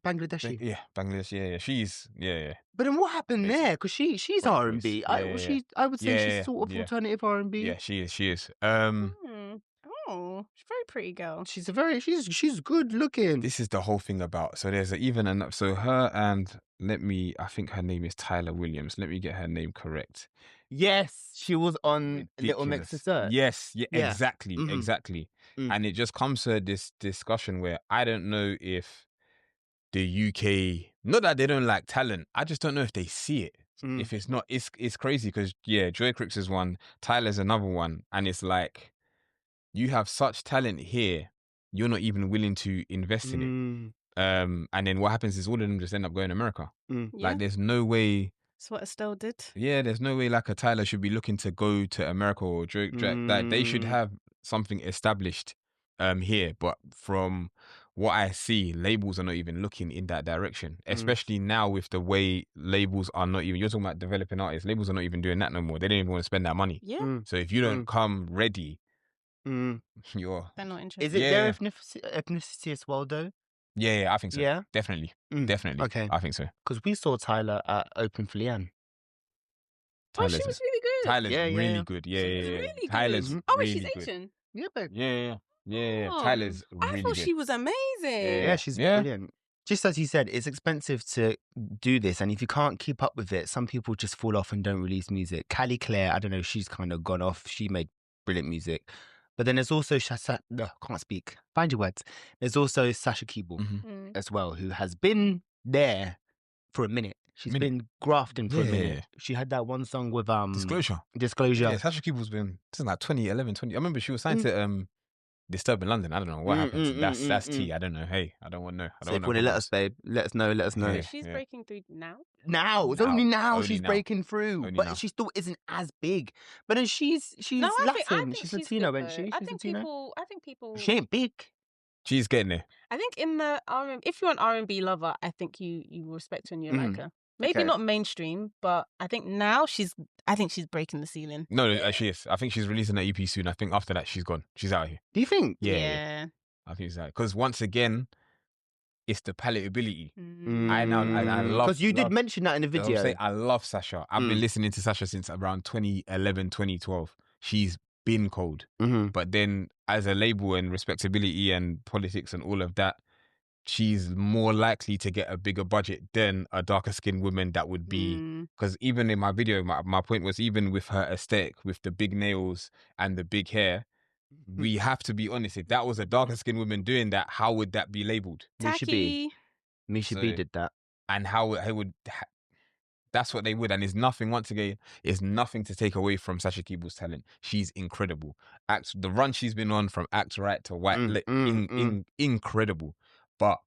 A: Bangladeshi.
C: Yeah, Bangladesh. Yeah. She's
A: But then what happened there? Because she's R&B. I would say she's sort of
C: yeah.
A: alternative R&B.
C: Yeah, she is.
B: Oh, she's a very pretty girl.
A: She's good looking.
C: This is the whole thing about. So there's so her and I think her name is Tyler Williams. Let me get her name correct.
A: Yes, she was on Little Mix Dessert.
C: Yes, exactly. And it just comes to this discussion where I don't know if the UK, not that they don't like talent, I just don't know if they see it. If it's not, it's crazy, because Joy Crooks is one, Tyler's another one, and it's like, you have such talent here, you're not even willing to invest in it. And then what happens is all of them just end up going to America. Like, there's no way.
B: That's what Estelle did.
C: Yeah, there's no way like a Tyler should be looking to go to America or Drake. Like, they should have something established here. But from what I see, labels are not even looking in that direction. Especially now with the way labels are not even, you're talking about developing artists, labels are not even doing that no more. They don't even want to spend that money.
B: Yeah.
C: So if you don't come ready,
B: they're not interested.
A: Is it their ethnicity as well, though?
C: Yeah, I think so.
A: Yeah?
C: Definitely.
A: Okay.
C: I think so.
A: Because we saw Tyler at Open for Leanne.
B: She was really good.
C: Tyler's really good. Yeah.
B: Really good.
C: Tyler's really
B: she's
C: good.
B: Asian?
A: Yeah, babe.
C: Yeah.
B: Oh,
C: Tyler's really
B: I thought
C: good.
B: she was amazing.
A: Yeah, she's brilliant. Just as you said, it's expensive to do this, and if you can't keep up with it, some people just fall off and don't release music. Callie Claire, I don't know, she's kind of gone off. She made brilliant music. But then there's also can't speak. Find your words. There's also Sasha Keeble as well, who has been there for a minute. She's been grafting for a minute. Yeah. She had that one song with Disclosure.
C: Yeah, Sasha Keeble's been since like 2011, 20. I remember she was signed to Disturb in London. I don't know what happened. That's tea. I don't know. Hey, I don't want to know.
A: So if you want to let us, babe, let us know.
B: Yeah, she's breaking through now.
A: It's only now she's breaking through, but she still isn't as big. But then she's Latin. She's Latino, isn't she?
B: I think people.
A: She ain't big.
C: She's getting there.
B: I think in the if you're an R&B lover, I think you respect her and you like her. Maybe not mainstream, but I think now she's breaking the ceiling.
C: No, she is. I think she's releasing an EP soon. I think after that she's gone. She's out of here.
A: Do you think?
B: Yeah.
C: I think it's out. Because once again, it's the palatability. I love,
A: because you did mention that in the video.
C: I love Sasha. I've been listening to Sasha since around 2011, 2012. She's been cold. But then as a label and respectability and politics and all of that, she's more likely to get a bigger budget than a darker skinned woman that would be. Because even in my video, my point was, even with her aesthetic, with the big nails and the big hair, we have to be honest. If that was a darker skinned woman doing that, how would that be labeled?
B: Tacky.
A: Misha B did that.
C: And how it would... That's what they would, and there's nothing. Once again, is nothing to take away from Sasha Keeble's talent. She's incredible. The run she's been on from Act Right to White, incredible. But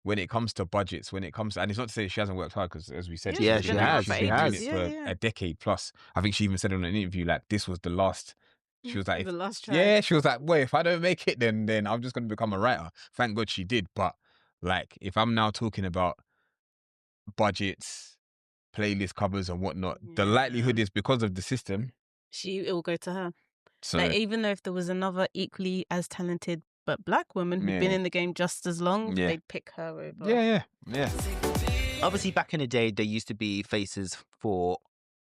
C: when it comes to budgets, and it's not to say she hasn't worked hard, because as we said,
A: she has.
C: She's been doing it for a decade plus. I think she even said in an interview, like, this was the last. She was like,
B: the last try.
C: Yeah, she was like, well, if I don't make it, then I'm just going to become a writer. Thank God she did. But like, if I'm now talking about budgets, playlist covers and whatnot, the likelihood is, because of the system,
B: it will go to her.
C: So
B: like, even though if there was another equally as talented but black woman who'd been in the game just as long, they'd pick her over.
C: Yeah.
A: Obviously, back in the day, there used to be faces for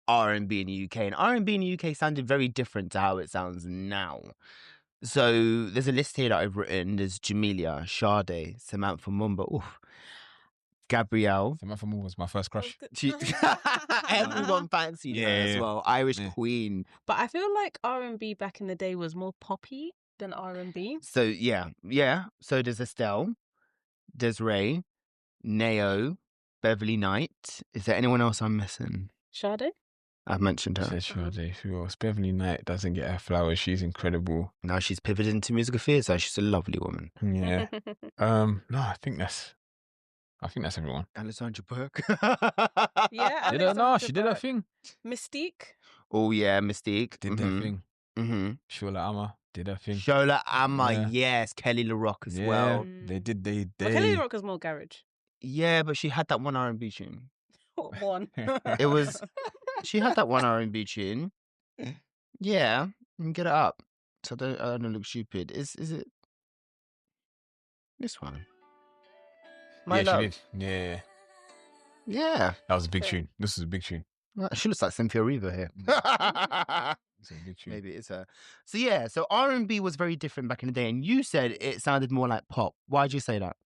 A: R&B in the UK, and R&B in the UK sounded very different to how it sounds now. So there's a list here that I've written. There's Jamelia, Sade, Samantha Mumba, Gabrielle.
C: Samantha Mumba was my first crush.
A: Everyone fancied her as well. Irish Queen.
B: But I feel like R&B back in the day was more poppy than R&B.
A: So yeah. So there's Estelle, there's Ray, Nao, Beverly Knight. Is there anyone else I'm missing?
B: Sade?
A: I've mentioned her.
C: Sade. Who else? Beverly Knight doesn't get her flowers. She's incredible.
A: Now she's pivoted into musical theatre. She's a lovely woman.
C: Yeah. No, I think that's everyone.
A: Alessandra Burke.
B: Yeah.
C: She did her thing.
B: Mystique.
A: Oh yeah, Mystique
C: did her thing. Shola Ama did her thing.
A: Shola Ama, yes. Kelly LaRock as well.
C: They did. They.
B: But Kelly LaRock is more garage.
A: Yeah, but she had that one R&B tune.
B: What one?
A: It was. She had that one R&B tune. Yeah, get it up. So I don't look stupid. Is it this one? My Love.
C: She did. Yeah.
A: Yeah.
C: That was a big tune. This is a big tune.
A: She looks like Cynthia Erivo here.
C: It's a big tune.
A: Maybe it's her. So yeah, so R&B was very different back in the day, and you said it sounded more like pop. Why'd you say that?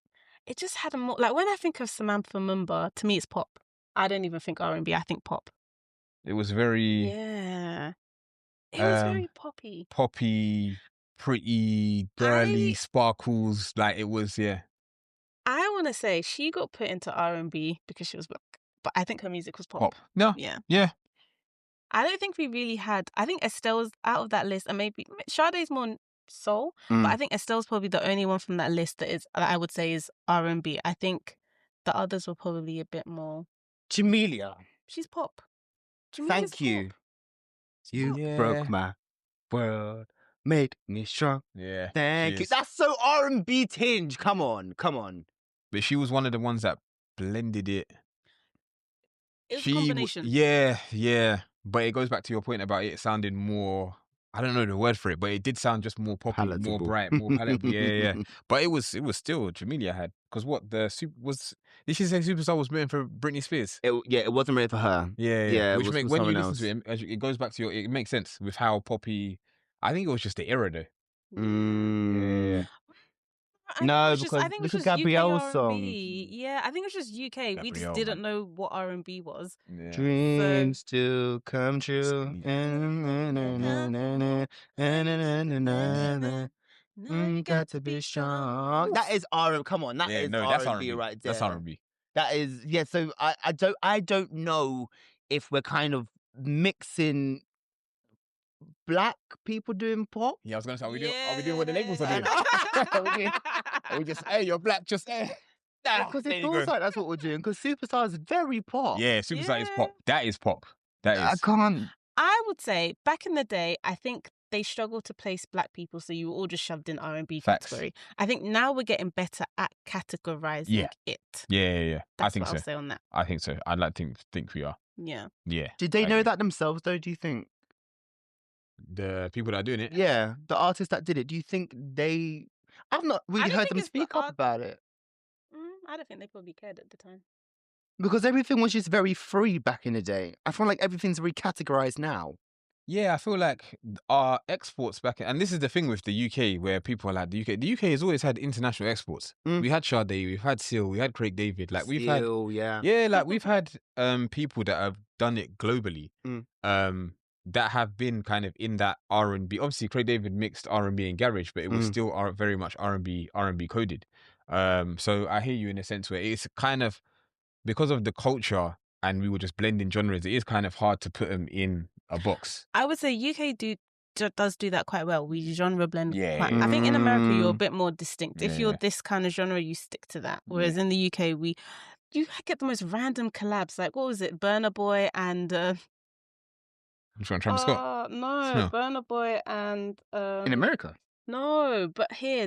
B: It just had a more, like, when I think of Samantha Mumba, to me it's pop. I don't even think R&B, I think pop.
C: It was very...
B: Yeah. It was very poppy.
C: Poppy, pretty, girly, sparkles. Like, it was, I
B: want to say she got put into R&B because she was black, but I think her music was pop.
C: No. Yeah.
B: I don't think we really had... I think Estelle's out of that list, and maybe Sade's more soul, but I think Estelle's probably the only one from that list that I would say is R&B. I think the others were probably a bit more...
A: Jamelia.
B: She's pop.
A: Thank you. Pop. You broke my world, made me strong.
C: Yeah.
A: Thank you. That's so R&B tinge. Come on.
C: But she was one of the ones that blended it.
B: It was a combination.
C: Yeah. But it goes back to your point about it sounding more... I don't know the word for it, but it did sound just more poppy, more bright, more palatable. Yeah. But it was still Jamelia had, because did she say Superstar was written for Britney Spears?
A: It wasn't written for her.
C: Yeah. Which when you listen to it makes sense it makes sense with how poppy. I think it was just the era though.
A: Yeah. No, because Gabrielle's song.
B: Yeah, I think it was just UK. Gabrielle, we just didn't know what R&B was.
A: Yeah. Dreams to come true. Got to be strong. That is R&B. Come on, that is R&B right there.
C: That's R&B.
A: That is, yeah. So I don't know if we're kind of mixing black people doing pop.
C: Yeah, I was gonna say, are we doing what the labels are doing? Are we just, hey, you're black, just
A: because it feels like that's what we're doing. Because Superstar is very pop.
C: Yeah, Superstar is pop. That is pop. That is.
A: I can't.
B: I would say back in the day, I think they struggled to place black people, so you were all just shoved in R&B category. I think now we're getting better at categorizing it.
C: Yeah.
B: That's
C: I think
B: what
C: so.
B: I'll say on that.
C: I think so. I'd like to think we are.
B: Yeah.
A: Did they know that themselves though? Do you think?
C: The people that are doing it?
A: Yeah, the artists that did it. Do you think they... I've not really heard them speak up about it.
B: I don't think they probably cared at the time.
A: Because everything was just very free back in the day. I feel like everything's recategorized now.
C: Yeah, I feel like our exports and this is the thing with the UK, where people are like, the UK has always had international exports. We had Sade, we've had Seal, we had Craig David, like we've had, like we've had people that have done it globally, that have been kind of in that R&B. Obviously, Craig David mixed R&B and garage, but it was still very much R&B coded. So I hear you in a sense where it's kind of, because of the culture and we were just blending genres, it is kind of hard to put them in a box.
B: I would say UK does do that quite well. We genre blend quite.
C: Yeah.
B: I think in America you're a bit more distinct. If you're
C: Yeah.
B: this kind of genre, you stick to that. Whereas in the UK, you get the most random collabs. Like, what was it? Burna Boy and
C: Which one, Travis Scott?
B: No, Burna Boy and
A: in America.
B: No, but here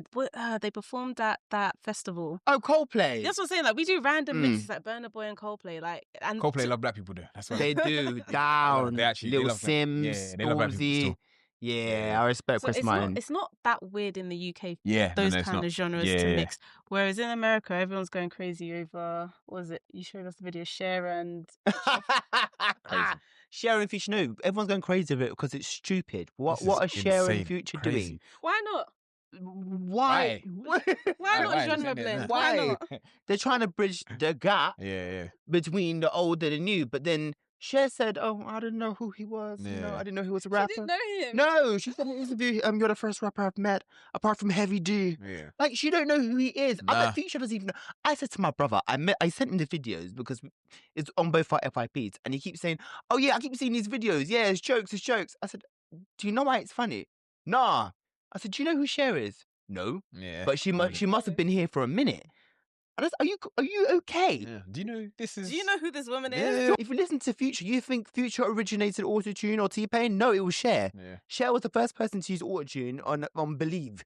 B: they performed at that festival.
A: Oh, Coldplay.
B: That's what I'm saying. Like, we do random mixes like Burna Boy and Coldplay. Like, and
C: Coldplay love black people there. That's why
A: they do. Down.
C: They actually
A: Little
C: love
A: Sims,
C: yeah, they love black people
A: Stormzy.
C: still.
A: Yeah, I respect Chris Martin.
B: It's not that weird in the UK.
C: Yeah,
B: those kind of genres to mix. Whereas in America, everyone's going crazy over, what was it? You showed us the video, Cher and
A: Crazy. Cher and Future. No, everyone's going crazy with it because it's stupid. What are Cher and Future doing?
B: Why not?
A: Why?
B: Why not genre blend? Why not?
A: They're trying to bridge the gap between the old and the new, but then Cher said, "Oh, I didn't know who he was. You know, I didn't know he was a rapper."
B: She didn't know him.
A: No, she said in an interview, "You're the first rapper I've met, apart from Heavy D."
C: Yeah.
A: Like, she don't know who he is. I bet Future doesn't even know. I said to my brother, I sent him the videos because it's on both our FIPs, and he keeps saying, "Oh yeah, I keep seeing these videos. Yeah, it's jokes. I said, "Do you know why it's funny?" Nah. I said, "Do you know who Cher is?" No.
C: Yeah.
A: But she must have been here for a minute. Are you okay?
C: Yeah. Do you know
B: who this woman is?
A: If you listen to Future, you think Future originated autotune or T-Pain? No, it was Cher.
C: Yeah.
A: Cher was the first person to use autotune on Believe.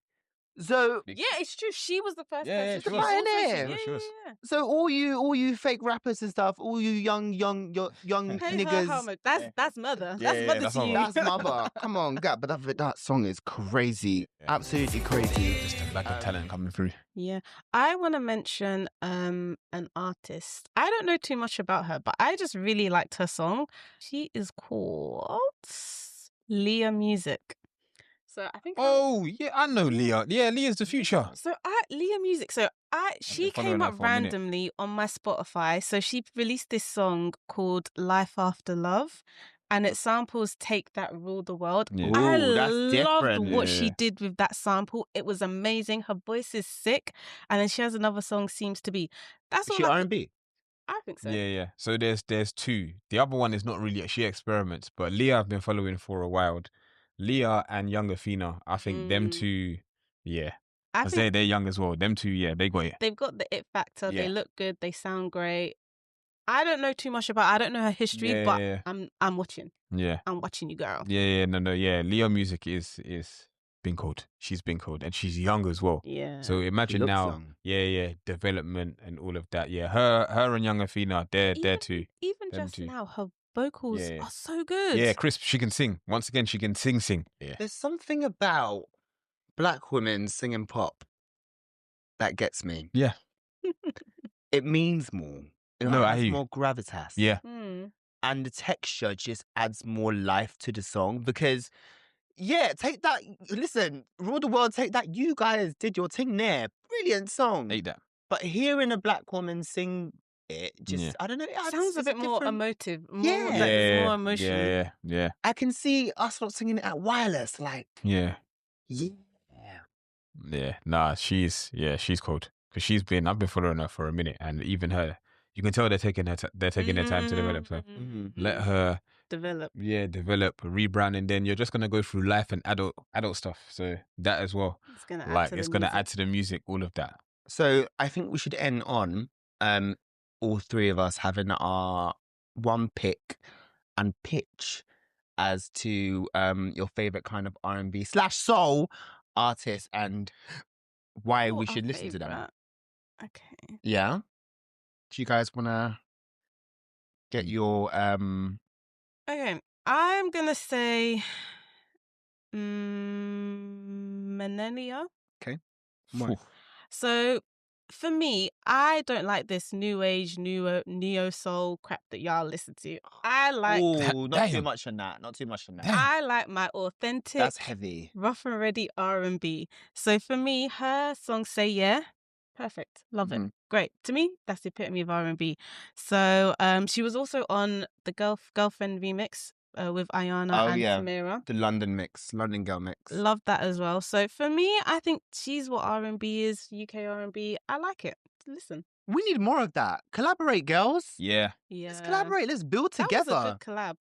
A: So
B: yeah, it's true. She was the first
A: person.
B: She
A: was the pioneer.
B: Yeah.
A: So all you fake rappers and stuff, all you young niggas.
B: That's mother.
C: Yeah,
B: that's mother to you.
A: That's mother. Come on, God, but that song is crazy. Yeah. Absolutely crazy.
C: Just a lack of talent coming through.
B: Yeah. I want to mention an artist. I don't know too much about her, but I just really liked her song. She is called Leah Music. So I think.
C: Oh yeah, I know Leah. Yeah, Leah's the Future.
B: So Leah Music. So she came up randomly on my Spotify. So she released this song called "Life After Love," and it samples "Take That, Rule the World."
C: Yeah.
B: I
A: Ooh,
B: loved what she did with that sample. It was amazing. Her voice is sick, and then she has another song, "Seems to Be." That's all.
A: She R&B.
B: I think so.
C: Yeah. So there's two. The other one is not really. She experiments, but Leah I've been following for a while. Leah and younger Fina, I think them two, yeah. Because they're young as well. Them two, yeah, they got it.
B: They've got the it factor. Yeah. They look good. They sound great. I don't know too much about. I don't know her history, but I'm watching.
C: Yeah,
B: I'm watching you, girl.
C: Yeah. No. Yeah, Leah Music is been called. She's been called, and she's young as well.
B: Yeah.
C: So imagine now, young. Yeah, development and all of that. Yeah, her and younger Fina, they're too.
B: Even them just two. Now, her vocals are so good.
C: Yeah, crisp. She can sing. Once again, she can sing. Yeah.
A: There's something about black women singing pop that gets me.
C: Yeah.
A: It means more. It has more gravitas.
C: Yeah.
A: And the texture just adds more life to the song because, take that. Listen, Rule the World, take that. You guys did your thing there. Brilliant song.
C: Hate that.
A: But hearing a black woman sing it just I don't know, it
B: sounds a bit more emotive, more more emotional.
C: Yeah.
A: I can see us not singing it at Wireless, like
C: nah, she's cold because I've been following her for a minute, and even her, you can tell they're taking their time to develop her. Let her
B: develop,
C: rebrand, and then you're just gonna go through life and adult stuff, so that as well, it's gonna add to the music, all of that.
A: So I think we should end on all three of us having our one pick and pitch as to your favorite kind of R&B / soul artist and why we should listen to them.
B: Okay.
A: Yeah. Do you guys want to get your
B: Okay, I'm gonna say Menenia.
A: Okay.
B: So For me, I don't like this new age, neo soul crap that y'all listen to. I like.
A: Oh, not too
C: Damn.
A: much on that. Not too much on that.
C: Damn.
B: I like my authentic.
A: That's heavy.
B: Rough and ready R&B. So for me, her song "Say Yeah," perfect. Love it. Great. To me, that's the epitome of R&B. So she was also on the Girlfriend remix with Tiana and Samira.
A: The London Girl mix.
B: Love that as well. So for me, I think she's what R&B is, UK R&B. I like it. Listen.
A: We need more of that. Collaborate, girls.
B: Yeah.
A: Let's collaborate. Let's build together.
B: That was a good collab.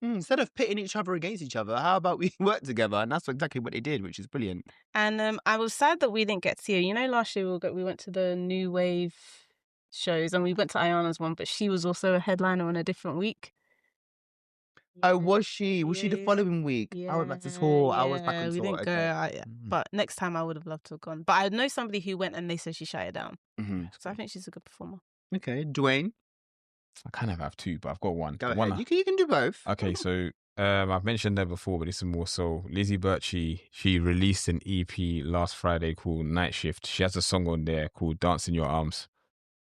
A: Instead of pitting each other against each other, how about we work together? And that's exactly what they did, which is brilliant.
B: And I was sad that we didn't get to see her. You know, last year we went to the New Wave shows and we went to Ayana's one, but she was also a headliner on a different week.
A: Oh, was she? Was she the following week?
B: Yeah,
A: I was back to tour. I was back on tour.
B: We didn't go. But next time I would have loved to have gone. But I know somebody who went and they said she shut it down. So I think she's a good performer.
A: Okay, Dwayne.
C: I kind of have two, but I've got one.
A: Go ahead. You can do both.
C: Okay, so I've mentioned her before, but this is more so. Lizzie Birchie, she released an EP last Friday called Night Shift. She has a song on there called Dance in Your Arms.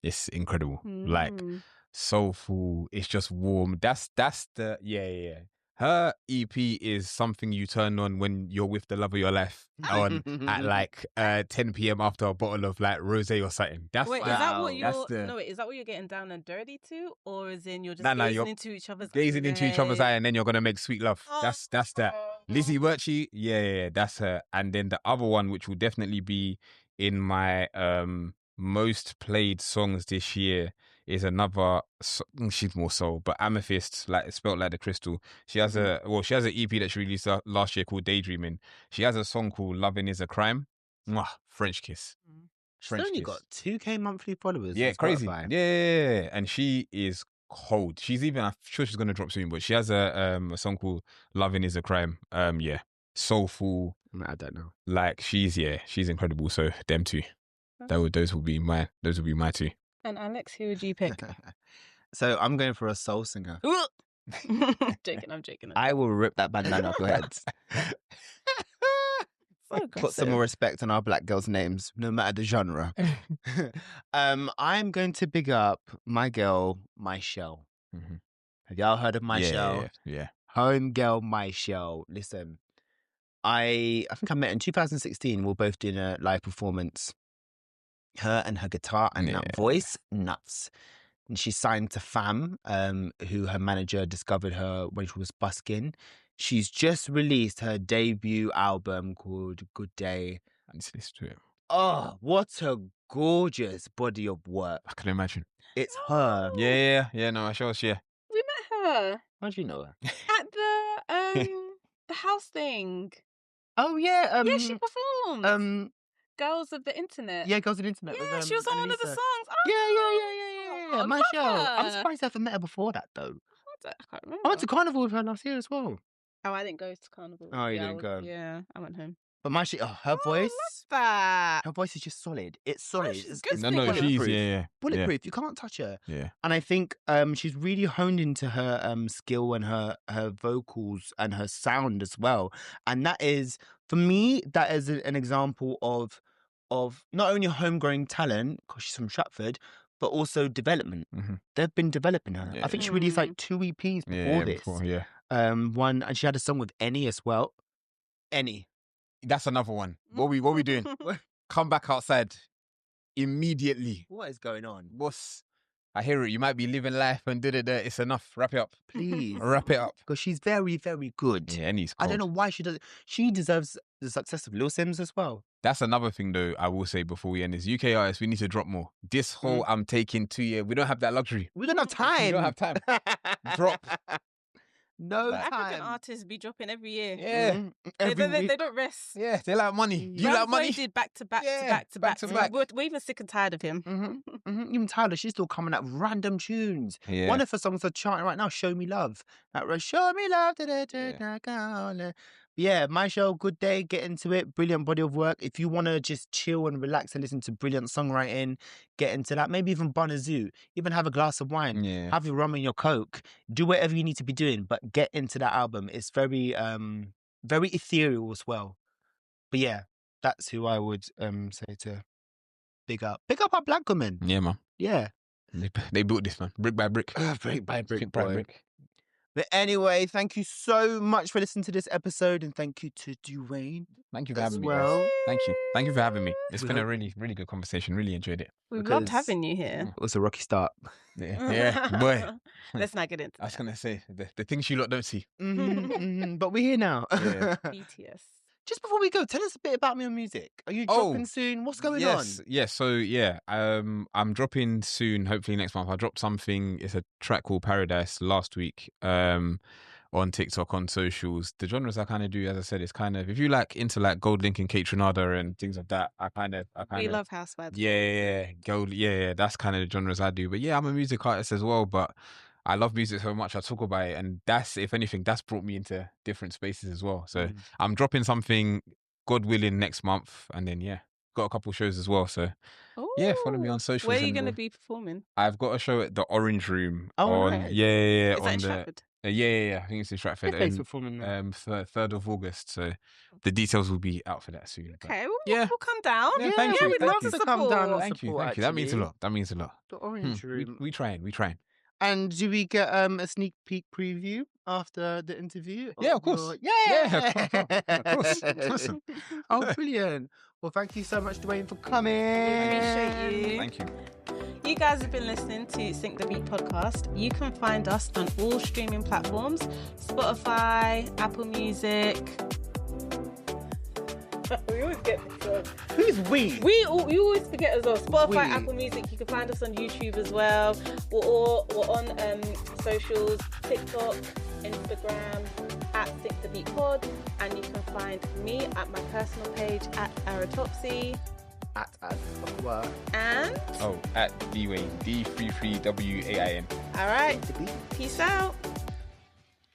C: It's incredible. Like, soulful. It's just warm. That's the, yeah. Her EP is something you turn on when you're with the love of your life on at like 10 p.m. after a bottle of like rosé or something. That's
B: Wait, is that what you're?
C: that's the...
B: No, wait, is that what you're getting down and dirty to, or is in you're just
C: you're
B: into each other's
C: gazing into each other's eye, and then you're gonna make sweet love. That's that. Lizzie Birchie, yeah, that's her. And then the other one, which will definitely be in my most played songs this year, is another. She's more soul, but Amethyst, like spelled like the crystal. She has an EP that she released last year called Daydreaming. She has a song called Loving Is a Crime. Mwah, French kiss.
A: She's only got 2K monthly followers.
C: Yeah, crazy. Yeah, and she is cold. I'm sure she's gonna drop soon, but she has a song called Loving Is a Crime. Yeah, soulful.
A: I don't know.
C: Like she's incredible. So them two, those will be my two.
B: And Alex, who would you pick?
A: So I'm going for a soul singer.
B: I'm joking.
A: I will rip that bandana off your heads. Put some more respect on our black girls' names, no matter the genre. I'm going to big up my girl, Michelle. Have y'all heard of Michelle?
C: Yeah.
A: Home girl, Michelle. Listen, I think I met in 2016. We were both doing a live performance. Her and her guitar and that voice, nuts. And she signed to Fam, who her manager discovered her when she was busking. She's just released her debut album called Good Day.
C: I need to listen to it.
A: Oh, what a gorgeous body of work.
C: I can imagine.
A: It's her.
C: Yeah, no, I sure, yeah.
B: We met her.
A: How do you know her?
B: At the house thing.
A: Oh, yeah.
B: Yeah, she performed. Girls of the Internet.
A: Yeah, Girls of the Internet.
B: Yeah,
A: with,
B: she was on one of the songs.
A: Yeah.
B: Oh,
A: Michelle. I'm surprised I haven't met her before that, though.
B: I can't remember.
A: I went to Carnival with her last year as well.
B: Oh, I didn't go to Carnival.
A: Oh, you didn't go?
B: Yeah, I went home.
A: But Michelle, her voice.
B: I love that.
A: Her voice is just solid. It's solid.
B: She's
A: it's
B: good.
C: She's
A: bulletproof. You can't touch her.
C: Yeah.
A: And I think she's really honed into her skill and her vocals and her sound as well. And that is, for me, that is an example of not only homegrown talent, because she's from Stratford, but also development. They've been developing her. I think she released like 2 EPs before this. One, and she had a song with Any as well. Any.
C: That's another one. What we doing? Come back outside immediately.
A: What is going on?
C: I hear it. You might be living life and it's enough. Wrap it up.
A: Please.
C: Wrap it up.
A: Because she's very, very good.
C: Yeah, and he's
A: I don't know why she does. She deserves the success of Lil Sims as well.
C: That's another thing, though, I will say before we end is UK artists, we need to drop more. This whole I'm taking 2 years, we don't have that luxury.
A: We don't have time.
C: We don't have time. Drop.
A: No
B: time.
A: time.
B: African artists be dropping every year.
C: Yeah.
B: They don't rest.
C: Yeah, they like money. You like money?
B: Did back to back. We're even sick and tired of him.
A: Even Tyler, she's still coming out with random tunes.
C: Yeah.
A: One of her songs are charting right now, Show Me Love. Show Me Love. Yeah, Michelle, Good Day, get into it. Brilliant body of work. If you want to just chill and relax and listen to brilliant songwriting, get into that. Maybe even bun a zoo. Even have a glass of wine.
C: Yeah.
A: Have your rum and your Coke. Do whatever you need to be doing, but get into that album. It's very, very ethereal as well. But yeah, that's who I would say to Big up our black women.
C: Yeah, man.
A: Yeah.
C: They built this, man. Brick by brick.
A: Brick by brick,
C: by
A: boy.
C: brick.
A: But anyway, thank you so much for listening to this episode, and thank you to D33waine.
C: Thank you for having me.
A: Well.
C: Thank you for having me. It's been a really, really good conversation. Really enjoyed it.
B: We've loved having you here.
A: It was a rocky start.
C: Yeah, boy.
B: Let's not get into
C: I was going to say, the things you lot don't see.
A: But we're here now.
C: Yeah.
B: BTS.
A: Just before we go, tell us a bit about your music. Are you dropping soon? What's going on?
C: Yes. So I'm dropping soon. Hopefully next month. I dropped something. It's a track called Paradise last week. On TikTok, on socials. The genres I kind of do, as I said, it's kind of, if you like into like Gold Link and Kate Trinada and things like that, I kind of
B: We love house vibes.
C: Yeah, Gold. Yeah. That's kind of the genres I do. But yeah, I'm a music artist as well. But I love music so much. I talk about it, and that's, if anything, that's brought me into different spaces as well. So I'm dropping something, God willing, next month, and then got a couple shows as well. So follow me on socials.
B: Where are you going to be performing?
C: I've got a show at the Orange Room.
B: Right.
C: Yeah.
B: Is that in Stratford?
C: Yeah. I think it's in Stratford.
A: Performing
C: 3rd of August. So the details will be out for that soon.
B: Okay, we'll come down.
C: Yeah, thank you.
B: We'd love to
A: come down and
C: Thank you.
A: support,
C: That means a
A: actually.
C: lot. That means a lot.
A: The Orange Room.
C: We trying.
A: And do we get a sneak peek preview after the interview?
C: Yeah, of course.
A: Of
C: course. Awesome.
A: Oh, brilliant. Well, thank you so much, D33waine, for coming.
B: Appreciate you.
C: Thank you.
B: You guys have been listening to Sync the Beat podcast. You can find us on all streaming platforms: Spotify, Apple Music. We always get
A: Who's we?
B: You always forget as well. Spotify,
A: We.
B: Apple Music. You can find us on YouTube as well. We're on socials: TikTok, Instagram at Sync the Beat Pod, and you can find me at my personal page at Aratopsy.
A: At Aqua.
B: And
C: at D33waine, D33waine.
B: all right, peace out.